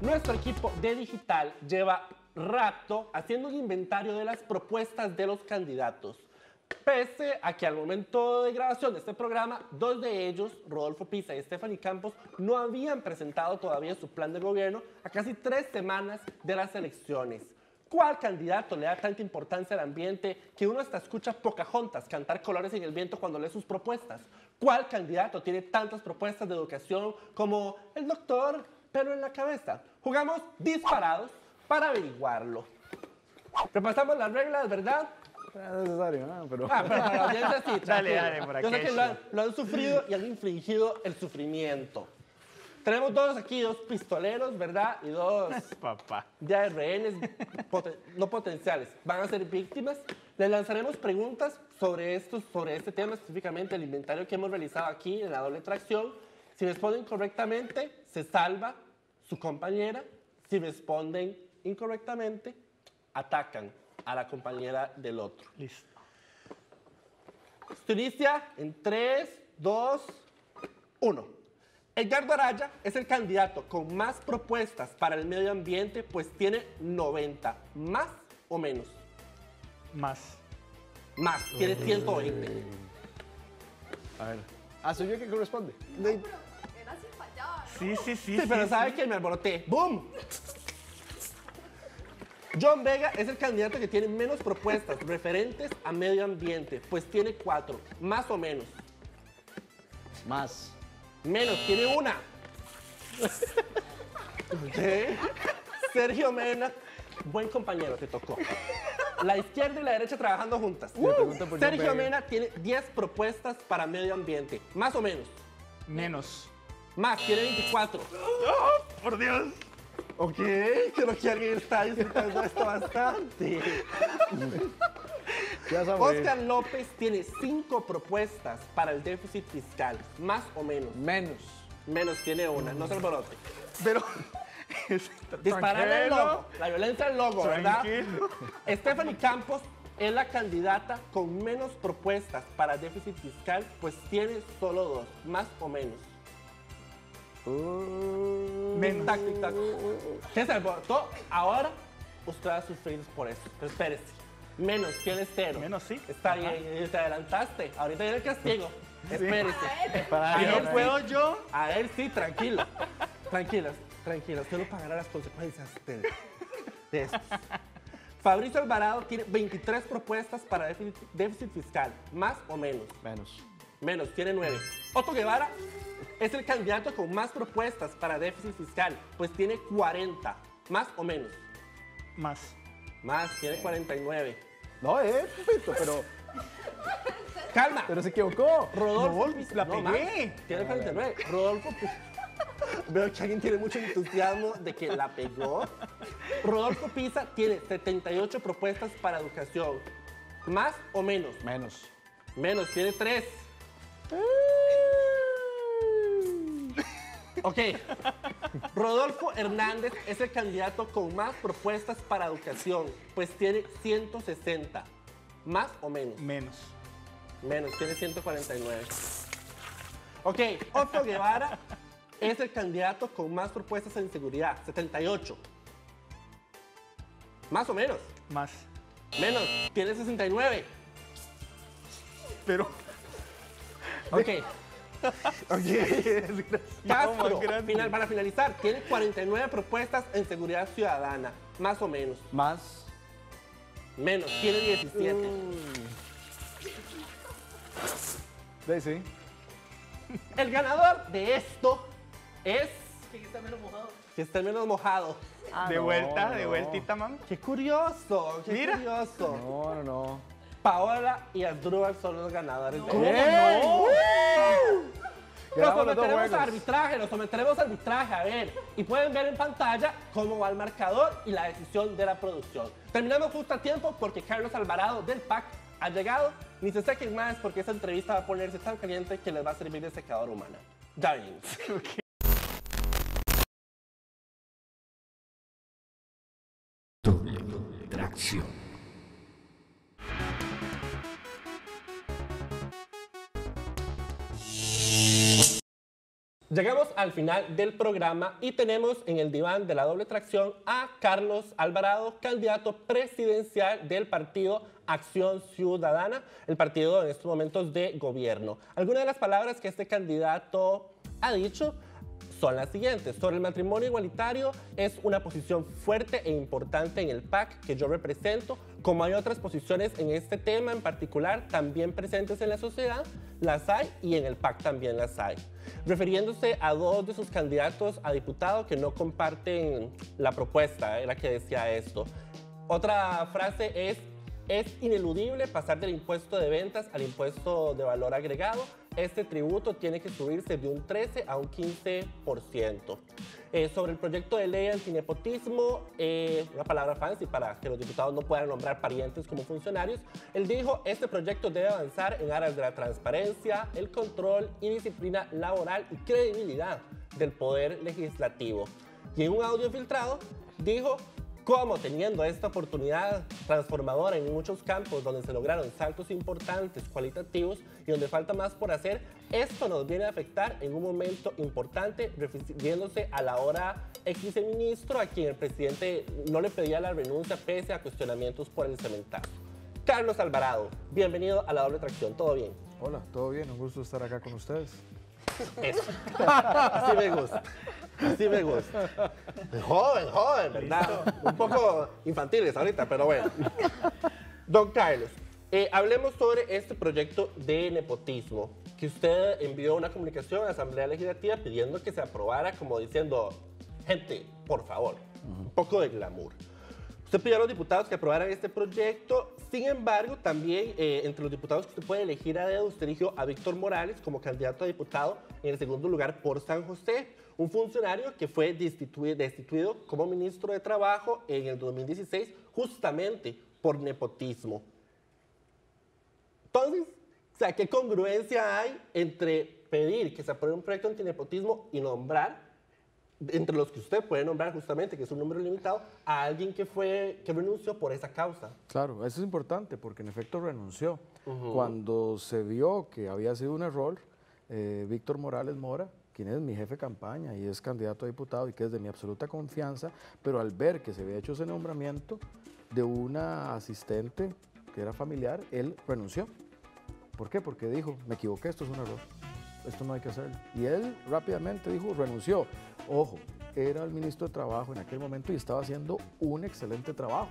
Nuestro equipo de digital lleva rato haciendo un inventario de las propuestas de los candidatos. Pese a que al momento de grabación de este programa, dos de ellos, Rodolfo Pizza y Stephanie Campos, no habían presentado todavía su plan de gobierno a casi 3 semanas de las elecciones. ¿Cuál candidato le da tanta importancia al ambiente que uno hasta escucha Pocahontas cantar Colores en el Viento cuando lee sus propuestas? ¿Cuál candidato tiene tantas propuestas de educación como el doctor Pelo en la Cabeza? Jugamos disparados para averiguarlo. Repasamos las reglas, ¿verdad? No es necesario, ¿no? Pero... Pero para la audiencia sí, Dale, tranquilo. por Yo sé aquí. que lo han sufrido y han infligido el sufrimiento. Tenemos aquí dos pistoleros, ¿verdad? Y dos Papá. ya rehenes no potenciales. Van a ser víctimas. Les lanzaremos preguntas sobre este tema, específicamente el inventario que hemos realizado aquí en la doble tracción. Si responden correctamente, se salva su compañera. Si responden incorrectamente, atacan a la compañera del otro. Listo. Esto inicia en 3, 2, 1. Edgardo Araya es el candidato con más propuestas para el medio ambiente, pues tiene 90. ¿Más o menos? Más. Más, tiene 120. A ver. Ah, soy yo que corresponde. Era así fallaba. Sí. Sí, pero ¿sabe qué? Me alboroté. ¡Boom! John Vega es el candidato que tiene menos propuestas referentes a medio ambiente, pues tiene 4. ¿Más o menos? Más. Menos, tiene una. ¿Qué? Sergio Mena, buen compañero, te tocó. La izquierda y la derecha trabajando juntas. Sergio Mena tiene 10 propuestas para medio ambiente. ¿Más o menos? Menos. Más, tiene 24. ¡Oh, por Dios! Ok, creo que alguien está disfrutando esto bastante. Ya sabes. Oscar López tiene 5 propuestas para el déficit fiscal. ¿Más o menos? Menos. Menos, tiene una. No se alborote. Pero... Dispararle al Tranquilo. logo. La violencia al logo, ¿verdad? Tranquilo. Stephanie Campos es la candidata con menos propuestas para déficit fiscal, pues tiene solo 2. ¿Más o menos? Menos. Tac, tic, tac. ¿Qué se alborotó? Ahora usted va a sufrir por eso. Pero espérese. Menos, tiene 0. Menos, sí. Está bien, te adelantaste. Ahorita viene el castigo. Espérese. Si no puedo yo... A ver, sí, tranquilo. Tranquilos. Usted no pagará las consecuencias de esto. Fabricio Alvarado tiene 23 propuestas para déficit fiscal. ¿Más o menos? Menos. Menos, tiene 9. Otto Guevara es el candidato con más propuestas para déficit fiscal, pues tiene 40. ¿Más o menos? Más. Más, tiene 49. No, Pepito, pero ¡Calma! se equivocó. Rodolfo No, Pisa- la no, pegué. más, tiene 49. Rodolfo Veo que alguien tiene mucho entusiasmo de que la pegó. Rodolfo Pisa tiene 78 propuestas para educación. ¿Más o menos? Menos. Menos, tiene 3. Ok. Rodolfo Hernández es el candidato con más propuestas para educación, pues tiene 160. ¿Más o menos? Menos. Menos, tiene 149. Ok, Otto Guevara es el candidato con más propuestas en seguridad, 78. ¿Más o menos? Más. Menos, tiene 69. Pero... Ok. Castro, grande. para finalizar, tiene 49 propuestas en seguridad ciudadana, más o menos. Más. Menos, tiene 17. Sí. El ganador de esto es... ¿Quién está menos mojado? Que esté menos mojado. De vueltita, man. ¡Qué curioso! ¡Qué Mira. curioso! No. Paola y Asdrúbal son los ganadores de ¿Cómo esto. no? Nos someteremos a arbitraje, a ver. Y pueden ver en pantalla cómo va el marcador y la decisión de la producción. Terminamos justo a tiempo porque Carlos Alvarado del PAC ha llegado. Ni se sequen más porque esta entrevista va a ponerse tan caliente que les va a servir de secador humana. Ya venimos. Doble tracción. Llegamos al final del programa y tenemos en el diván de la doble tracción a Carlos Alvarado, candidato presidencial del partido Acción Ciudadana, el partido en estos momentos de gobierno. Algunas de las palabras que este candidato ha dicho son las siguientes. Sobre el matrimonio igualitario, es una posición fuerte e importante en el PAC que yo represento. Como hay otras posiciones en este tema en particular, también presentes en la sociedad, las hay y en el PAC también las hay. Refiriéndose a dos de sus candidatos a diputado que no comparten la propuesta, era que decía esto. Otra frase es ineludible pasar del impuesto de ventas al impuesto de valor agregado. este tributo tiene que subirse de un 13 a un 15%. Sobre el proyecto de ley antinepotismo, una palabra fancy para que los diputados no puedan nombrar parientes como funcionarios, él dijo, este proyecto debe avanzar en aras de la transparencia, el control y disciplina laboral y credibilidad del poder legislativo. Y en un audio filtrado dijo, cómo teniendo esta oportunidad transformadora en muchos campos donde se lograron saltos importantes, cualitativos y donde falta más por hacer, esto nos viene a afectar en un momento importante, refiriéndose a la ahora ex viceministro a quien el presidente no le pedía la renuncia pese a cuestionamientos por el cementazo. Carlos Alvarado, bienvenido a La Doble Tracción, ¿todo bien? Hola, todo bien, un gusto estar acá con ustedes. Eso, así me gusta. Así me gusta. Joven, ¿verdad? Un poco infantiles ahorita, pero bueno. Don Carlos, hablemos sobre este proyecto de nepotismo, que usted envió una comunicación a la Asamblea Legislativa pidiendo que se aprobara, como diciendo, gente, por favor, un poco de glamour. Usted pidió a los diputados que aprobaran este proyecto, sin embargo, también entre los diputados que usted puede elegir a dedo, usted eligió a Víctor Morales como candidato a diputado en el segundo lugar por San José, un funcionario que fue destituido como ministro de Trabajo en el 2016 justamente por nepotismo. Entonces, o sea, ¿qué congruencia hay entre pedir que se apruebe un proyecto antinepotismo y nombrar, entre los que usted puede nombrar justamente, que es un número limitado, a alguien que renunció por esa causa? Claro, eso es importante porque en efecto renunció. Cuando se vio que había sido un error, Víctor Morales Mora, quien es mi jefe de campaña y es candidato a diputado y que es de mi absoluta confianza, pero al ver que se había hecho ese nombramiento de una asistente que era familiar, él renunció. ¿Por qué? Porque dijo, me equivoqué, esto es un error, esto no hay que hacerlo. Y él rápidamente dijo, renunció. Ojo, era el ministro de Trabajo en aquel momento y estaba haciendo un excelente trabajo,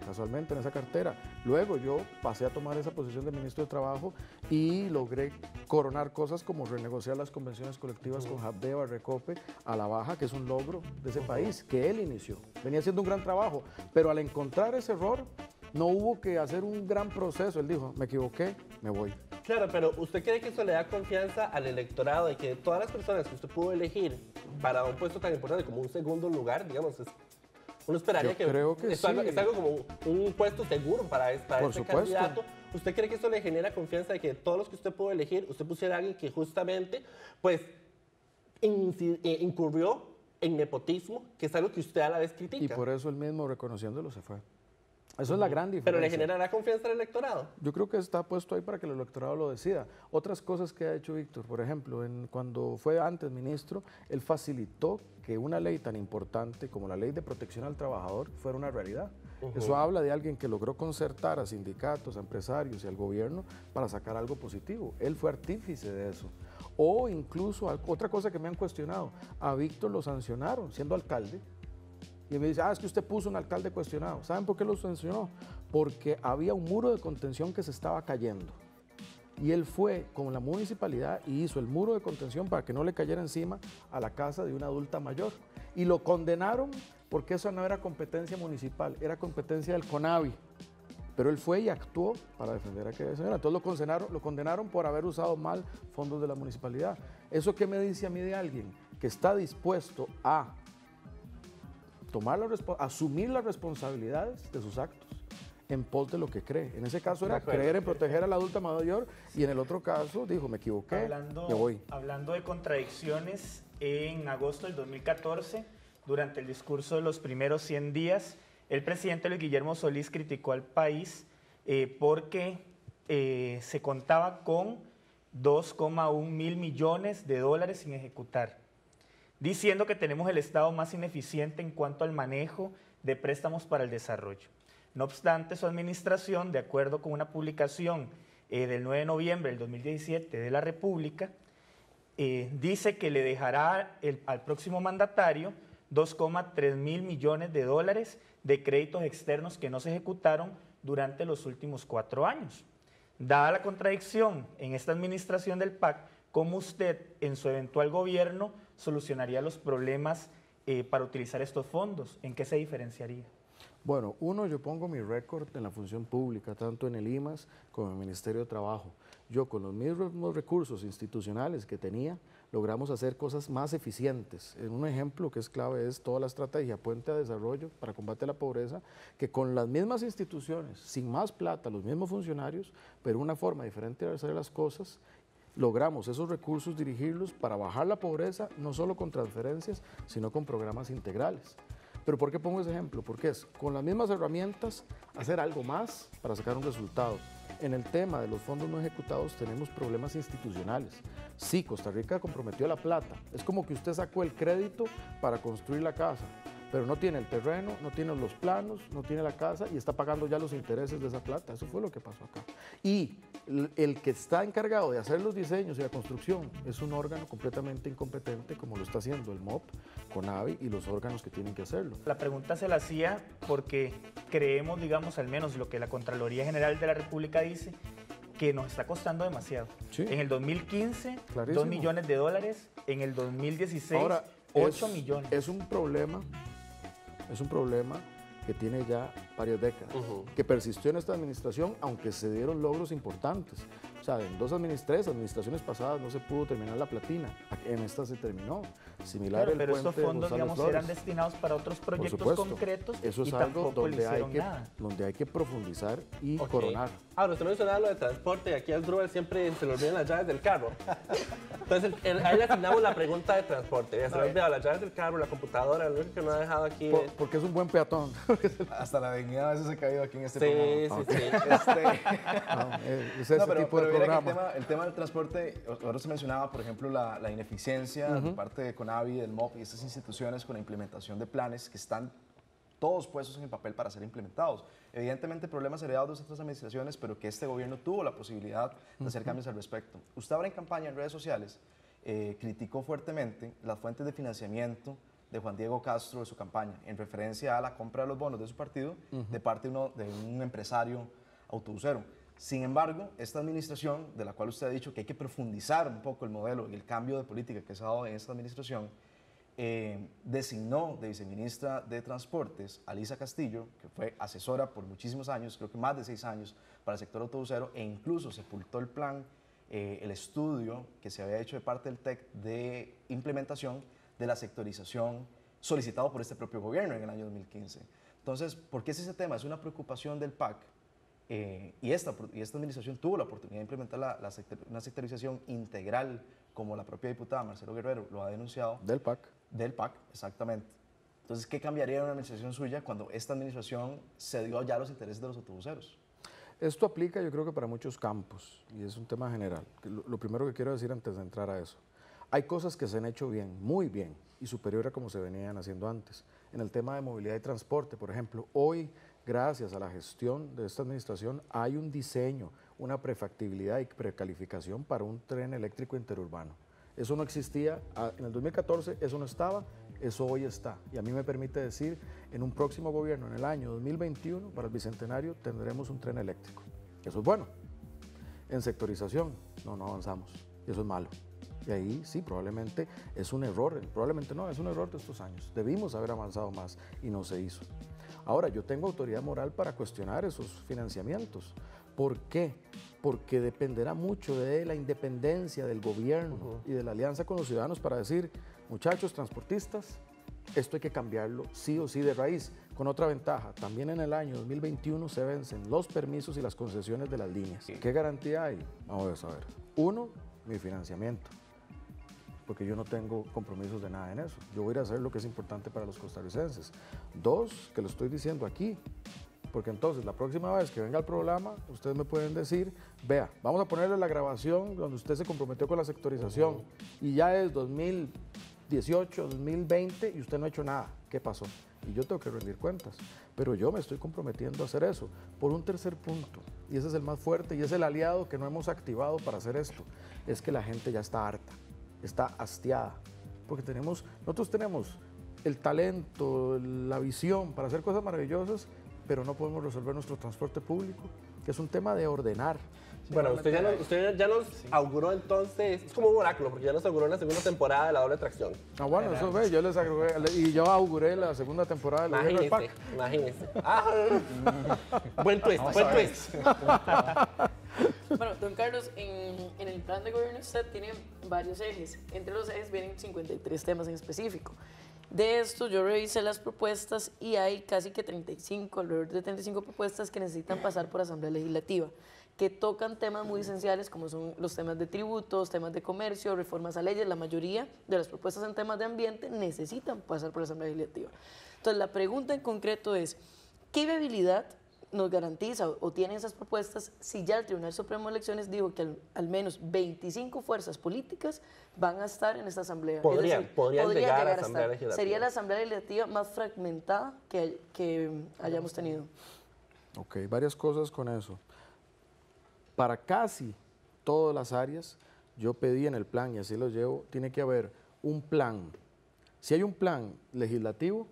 casualmente en esa cartera. Luego yo pasé a tomar esa posición de ministro de Trabajo y logré coronar cosas como renegociar las convenciones colectivas con Habdeba, Recope, a la baja, que es un logro de ese país, que él inició. Venía haciendo un gran trabajo, pero al encontrar ese error, no hubo que hacer un gran proceso. Él dijo, me equivoqué, me voy. Claro, pero ¿usted cree que eso le da confianza al electorado de que todas las personas que usted pudo elegir para un puesto tan importante como un segundo lugar, digamos, uno esperaría que es algo como un puesto seguro para este candidato? ¿Usted cree que eso le genera confianza de que todos los que usted pudo elegir, usted pusiera a alguien que justamente, pues, incurrió en nepotismo, que es algo que usted a la vez critica? Y por eso él mismo, reconociéndolo, se fue. Eso es la gran diferencia. ¿Pero le generará confianza al electorado? Yo creo que está puesto ahí para que el electorado lo decida. Otras cosas que ha hecho Víctor, por ejemplo, cuando fue antes ministro, él facilitó que una ley tan importante como la Ley de Protección al Trabajador fuera una realidad. Eso habla de alguien que logró concertar a sindicatos, a empresarios y al gobierno para sacar algo positivo. Él fue artífice de eso. O incluso, otra cosa que me han cuestionado, a Víctor lo sancionaron siendo alcalde. Y me dice, es que usted puso un alcalde cuestionado. ¿Saben por qué lo sancionó? Porque había un muro de contención que se estaba cayendo. Y él fue con la municipalidad y hizo el muro de contención para que no le cayera encima a la casa de una adulta mayor. Y lo condenaron porque eso no era competencia municipal, era competencia del CONAVI. Pero él fue y actuó para defender a aquella señora. Entonces lo condenaron por haber usado mal fondos de la municipalidad. ¿Eso qué me dice a mí de alguien que está dispuesto a asumir las responsabilidades de sus actos en pos de lo que cree? En ese caso era creer en proteger a la adulta mayor y en el otro caso dijo, me equivoqué, me voy. Hablando de contradicciones, en agosto del 2014, durante el discurso de los primeros 100 días, el presidente Luis Guillermo Solís criticó al país porque se contaba con 2,1 mil millones de dólares sin ejecutar, diciendo que tenemos el Estado más ineficiente en cuanto al manejo de préstamos para el desarrollo. No obstante, su administración, de acuerdo con una publicación del 9 de noviembre del 2017 de la República, dice que le dejará al próximo mandatario 2,3 mil millones de dólares de créditos externos que no se ejecutaron durante los últimos 4 años. Dada la contradicción en esta administración del PAC, ¿cómo usted, en su eventual gobierno, solucionaría los problemas para utilizar estos fondos? ¿En qué se diferenciaría? Bueno, uno, yo pongo mi récord en la función pública, tanto en el IMAS como en el Ministerio de Trabajo. Yo con los mismos recursos institucionales que tenía, logramos hacer cosas más eficientes. Un ejemplo que es clave es toda la estrategia Puente a Desarrollo para combate a la pobreza, que con las mismas instituciones, sin más plata, los mismos funcionarios, pero una forma diferente de hacer las cosas, logramos esos recursos dirigirlos para bajar la pobreza, no solo con transferencias, sino con programas integrales. ¿Pero por qué pongo ese ejemplo? Porque es con las mismas herramientas hacer algo más para sacar un resultado. En el tema de los fondos no ejecutados tenemos problemas institucionales. Sí, Costa Rica comprometió la plata. Es como que usted sacó el crédito para construir la casa, pero no tiene el terreno, no tiene los planos, no tiene la casa y está pagando ya los intereses de esa plata. Eso fue lo que pasó acá. Y el que está encargado de hacer los diseños y la construcción es un órgano completamente incompetente, como lo está haciendo el MOP, CONAVI y los órganos que tienen que hacerlo. La pregunta se la hacía porque creemos, digamos, al menos lo que la Contraloría General de la República dice, que nos está costando demasiado. Sí. En el 2015, Clarísimo. 2 millones de dólares, en el 2016, Ahora, 8 millones. Es un problema que tiene ya varias décadas, que persistió en esta administración, aunque se dieron logros importantes. O sea, en tres administraciones pasadas no se pudo terminar la platina, en esta se terminó. Similar Claro, el pero puente estos fondos, González digamos, Flores. eran destinados para otros Por proyectos supuesto. concretos Eso es y algo tampoco le donde hay, hicieron nada. donde hay que profundizar y Ok. coronar. Ahora, usted mencionaba lo de transporte y aquí al Drubel siempre se le olvidan las llaves del carro. Entonces, a él le asignamos la pregunta de transporte. Ya se le ha olvidado las llaves del carro, la computadora, lo único que no ha dejado aquí. Porque es un buen peatón. Hasta la dignidad a veces se ha caído aquí en este Sí, programa. sí, sí. Es ese tipo de mira que programa. el tema del transporte, ahora se mencionaba, por ejemplo, la ineficiencia de parte de CONAVI, del MOP y estas instituciones con la implementación de planes que están todos puestos en el papel para ser implementados. Evidentemente problemas heredados de otras administraciones, pero que este gobierno tuvo la posibilidad de hacer cambios al respecto. Usted ahora en campaña en redes sociales criticó fuertemente las fuentes de financiamiento de Juan Diego Castro de su campaña, en referencia a la compra de los bonos de su partido de parte de un empresario autobusero. Sin embargo, esta administración, de la cual usted ha dicho que hay que profundizar un poco el modelo y el cambio de política que se ha dado en esta administración, designó de viceministra de Transportes a Lisa Castillo, que fue asesora por muchísimos años, creo que más de 6 años, para el sector autobusero, e incluso sepultó el plan, el estudio que se había hecho de parte del TEC de implementación de la sectorización solicitado por este propio gobierno en el año 2015. Entonces, ¿por qué es ese tema? Es una preocupación del PAC y esta administración tuvo la oportunidad de implementar una sectorización integral, como la propia diputada Marcelo Guerrero lo ha denunciado. Del PAC. Del PAC, exactamente. Entonces, ¿qué cambiaría en una administración suya cuando esta administración cedió ya los intereses de los autobuseros? Esto aplica, yo creo que para muchos campos, y es un tema general. Lo primero que quiero decir antes de entrar a eso, hay cosas que se han hecho bien, muy bien, y superior a como se venían haciendo antes. En el tema de movilidad y transporte, por ejemplo, hoy, gracias a la gestión de esta administración, hay un diseño, una prefactibilidad y precalificación para un tren eléctrico interurbano. Eso no existía en el 2014, eso no estaba, eso hoy está. Y a mí me permite decir, en un próximo gobierno, en el año 2021, para el Bicentenario, tendremos un tren eléctrico. Eso es bueno. En sectorización, no avanzamos. Y eso es malo. Y ahí sí, probablemente es un error, probablemente no, es un error de estos años. Debimos haber avanzado más y no se hizo. Ahora, yo tengo autoridad moral para cuestionar esos financiamientos. ¿Por qué? Porque dependerá mucho de la independencia del gobierno y de la alianza con los ciudadanos para decir, muchachos transportistas, esto hay que cambiarlo sí o sí de raíz. Con otra ventaja, también en el año 2021 se vencen los permisos y las concesiones de las líneas. ¿Qué garantía hay? Vamos a ver. Uno, mi financiamiento, porque yo no tengo compromisos de nada en eso. Yo voy a ir a hacer lo que es importante para los costarricenses. Dos, que lo estoy diciendo aquí, porque entonces la próxima vez que venga el programa, ustedes me pueden decir, vea, vamos a ponerle la grabación donde usted se comprometió con la sectorización y ya es 2018, 2020 y usted no ha hecho nada. ¿Qué pasó? Y yo tengo que rendir cuentas. Pero yo me estoy comprometiendo a hacer eso por un tercer punto, y ese es el más fuerte y es el aliado que no hemos activado para hacer esto, es que la gente ya está harta, está hastiada, porque nosotros tenemos el talento, la visión para hacer cosas maravillosas, pero no podemos resolver nuestro transporte público, que es un tema de ordenar. Bueno, usted ya nos auguró entonces, es como un oráculo, porque ya nos auguró la segunda temporada de La Doble Tracción. Ah, bueno, eso ve, yo les agregué, y yo auguré la segunda temporada del Gobierno del PAC. Imagínese. Buen twist, buen twist. Bueno, don Carlos, en el plan de gobierno usted tiene varios ejes. Entre los ejes vienen 53 temas en específico. De esto yo revisé las propuestas y hay casi que 35, alrededor de 35 propuestas que necesitan pasar por Asamblea Legislativa, que tocan temas muy esenciales como son los temas de tributos, temas de comercio, reformas a leyes. La mayoría de las propuestas en temas de ambiente necesitan pasar por Asamblea Legislativa. Entonces la pregunta en concreto es, ¿qué viabilidad nos garantiza o tienen esas propuestas si ya el Tribunal Supremo de Elecciones dijo que al menos 25 fuerzas políticas van a estar en esta asamblea? Podrían llegar a la a Asamblea estar. Legislativa. Sería la Asamblea Legislativa más fragmentada que hayamos tenido. Ok, varias cosas con eso. Para casi todas las áreas, yo pedí en el plan, y así lo llevo, tiene que haber un plan. Si hay un plan legislativo,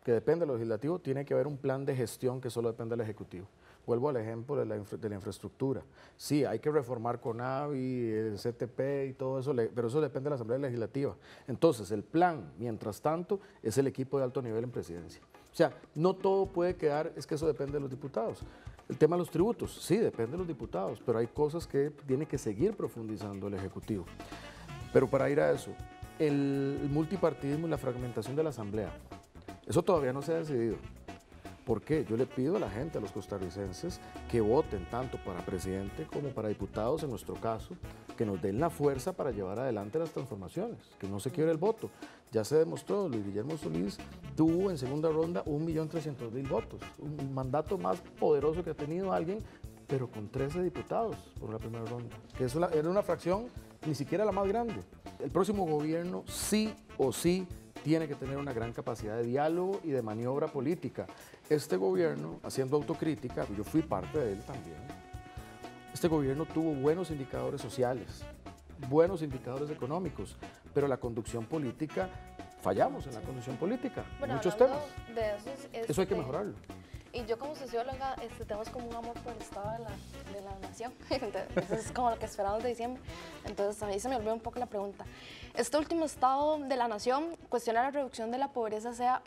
que depende del legislativo, tiene que haber un plan de gestión que solo depende del Ejecutivo. Vuelvo al ejemplo de la infraestructura. Sí, hay que reformar CONAVI, el CTP y todo eso, pero eso depende de la Asamblea Legislativa. Entonces, el plan, mientras tanto, es el equipo de alto nivel en presidencia. O sea, no todo puede quedar, es que eso depende de los diputados. El tema de los tributos, sí, depende de los diputados, pero hay cosas que tiene que seguir profundizando el Ejecutivo. Pero para ir a eso, el multipartidismo y la fragmentación de la Asamblea, eso todavía no se ha decidido. ¿Por qué? Yo le pido a la gente, a los costarricenses, que voten tanto para presidente como para diputados, en nuestro caso, que nos den la fuerza para llevar adelante las transformaciones, que no se quiebre el voto. Ya se demostró, Luis Guillermo Solís tuvo en segunda ronda 1.300.000 votos, un mandato más poderoso que ha tenido alguien, pero con 13 diputados por la primera ronda, que eso era una fracción ni siquiera la más grande. El próximo gobierno sí o sí tiene que tener una gran capacidad de diálogo y de maniobra política. Este gobierno, haciendo autocrítica, yo fui parte de él también, este gobierno tuvo buenos indicadores sociales, buenos indicadores económicos, pero la conducción política, fallamos en la conducción política, Bueno, muchos hablando temas. de esos, Eso hay que mejorarlo. Y yo como socióloga tenemos como un amor por el estado de la nación. Entonces, eso es como lo que esperamos de diciembre. Entonces a mí se me olvidó un poco la pregunta. Este último estado de la nación cuestiona la reducción de la pobreza sea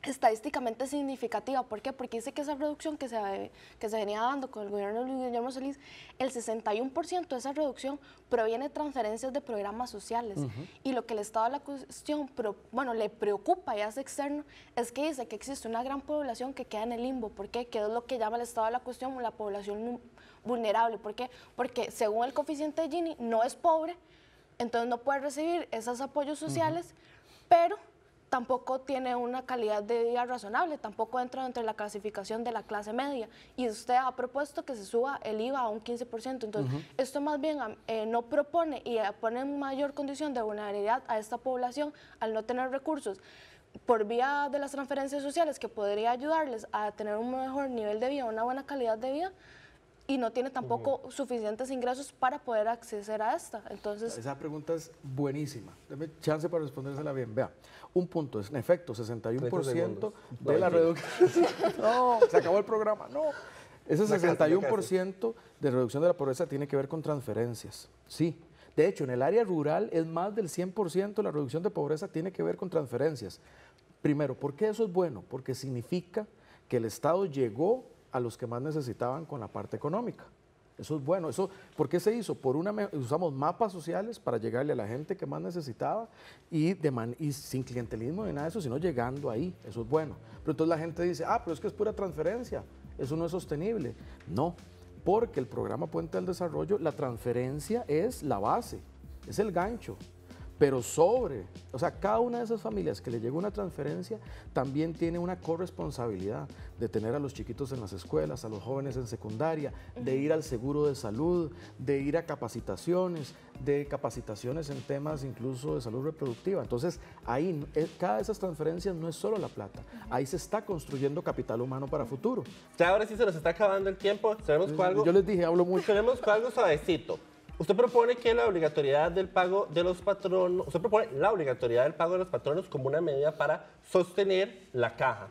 estadísticamente significativa. ¿Por qué? Porque dice que esa reducción que se venía dando con el gobierno de Luis Guillermo Solís, el 61% de esa reducción proviene de transferencias de programas sociales. Y lo que el estado de la cuestión, le preocupa y hace externo, es que dice que existe una gran población que queda en el limbo. ¿Por qué? Que es lo que llama el estado de la cuestión la población vulnerable. ¿Por qué? Porque según el coeficiente de Gini no es pobre, entonces no puede recibir esos apoyos sociales, pero tampoco tiene una calidad de vida razonable, tampoco entra dentro de la clasificación de la clase media. Y usted ha propuesto que se suba el IVA a un 15%. Entonces, esto más bien no propone y pone en mayor condición de vulnerabilidad a esta población al no tener recursos por vía de las transferencias sociales que podría ayudarles a tener un mejor nivel de vida, una buena calidad de vida, y no tiene tampoco suficientes ingresos para poder acceder a esta. Entonces, esa pregunta es buenísima. Deme chance para respondérsela bien. Vea, un punto es, en efecto, 61% de la reducción. No, se acabó el programa. No. Ese 61% de reducción de la pobreza tiene que ver con transferencias. Sí. De hecho, en el área rural es más del 100% de la reducción de pobreza tiene que ver con transferencias. Primero, ¿por qué eso es bueno? Porque significa que el Estado llegó a los que más necesitaban con la parte económica. Eso es bueno. ¿Por qué se hizo? Usamos mapas sociales para llegarle a la gente que más necesitaba y sin clientelismo ni nada de eso, sino llegando ahí. Eso es bueno. Pero entonces la gente dice, pero es que es pura transferencia. Eso no es sostenible. No, porque el programa Puente al Desarrollo, la transferencia es la base, es el gancho. Pero cada una de esas familias que le llega una transferencia también tiene una corresponsabilidad de tener a los chiquitos en las escuelas, a los jóvenes en secundaria, de ir al seguro de salud, de ir a capacitaciones en temas incluso de salud reproductiva. Entonces, ahí, cada de esas transferencias no es solo la plata, ahí se está construyendo capital humano para futuro. Ya ahora sí se nos está acabando el tiempo, tenemos algo. Yo les dije, hablo mucho. Tenemos algo suavecito. Usted propone que la obligatoriedad del pago de los patronos, usted propone la obligatoriedad del pago de los patronos como una medida para sostener la caja.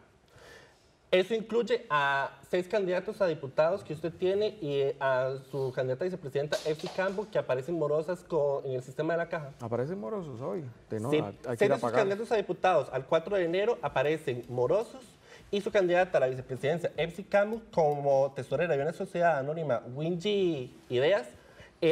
Eso incluye a 6 candidatos a diputados que usted tiene y a su candidata a vicepresidenta, Efsi Campbell, que aparecen morosas en el sistema de la caja. Aparecen morosos hoy. No, Sí, hay que 6 ir de a sus pagar. candidatos a diputados al 4 de enero aparecen morosos y su candidata a la vicepresidencia, Efsi Campbell, como tesorera de una sociedad anónima, Wingy Ideas,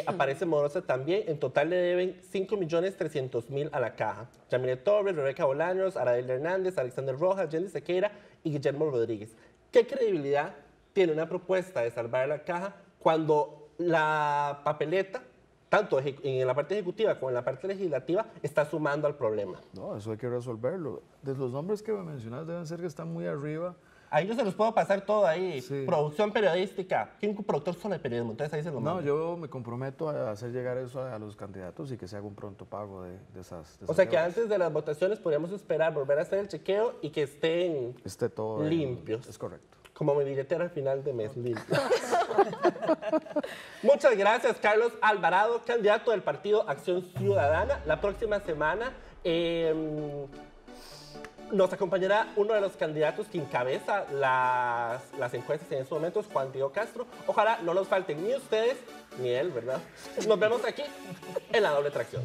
aparece morosa también. En total le deben 5.300.000 a la caja. Yamile Torres, Rebeca Bolaños, Aradel Hernández, Alexander Rojas, Jenny Sequeira y Guillermo Rodríguez. ¿Qué credibilidad tiene una propuesta de salvar la caja cuando la papeleta, tanto en la parte ejecutiva como en la parte legislativa, está sumando al problema? No, eso hay que resolverlo. De los nombres que me mencionas deben ser que están muy arriba. Ahí yo se los puedo pasar todo ahí. Sí. Producción periodística. ¿Quién es un productor solo de periodismo? Entonces ahí se lo mando. No, yo me comprometo a hacer llegar eso a los candidatos y que se haga un pronto pago de esas o sea que deudas. antes de las votaciones podríamos esperar, volver a hacer el chequeo y que esté todo limpios. Es correcto. Como mi billetera al final de mes, limpio. Muchas gracias, Carlos Alvarado, candidato del Partido Acción Ciudadana. La próxima semana nos acompañará uno de los candidatos que encabeza las encuestas en estos momentos, Juan Diego Castro. Ojalá no nos falten ni ustedes ni él, ¿verdad? Nos vemos aquí en La Doble Tracción.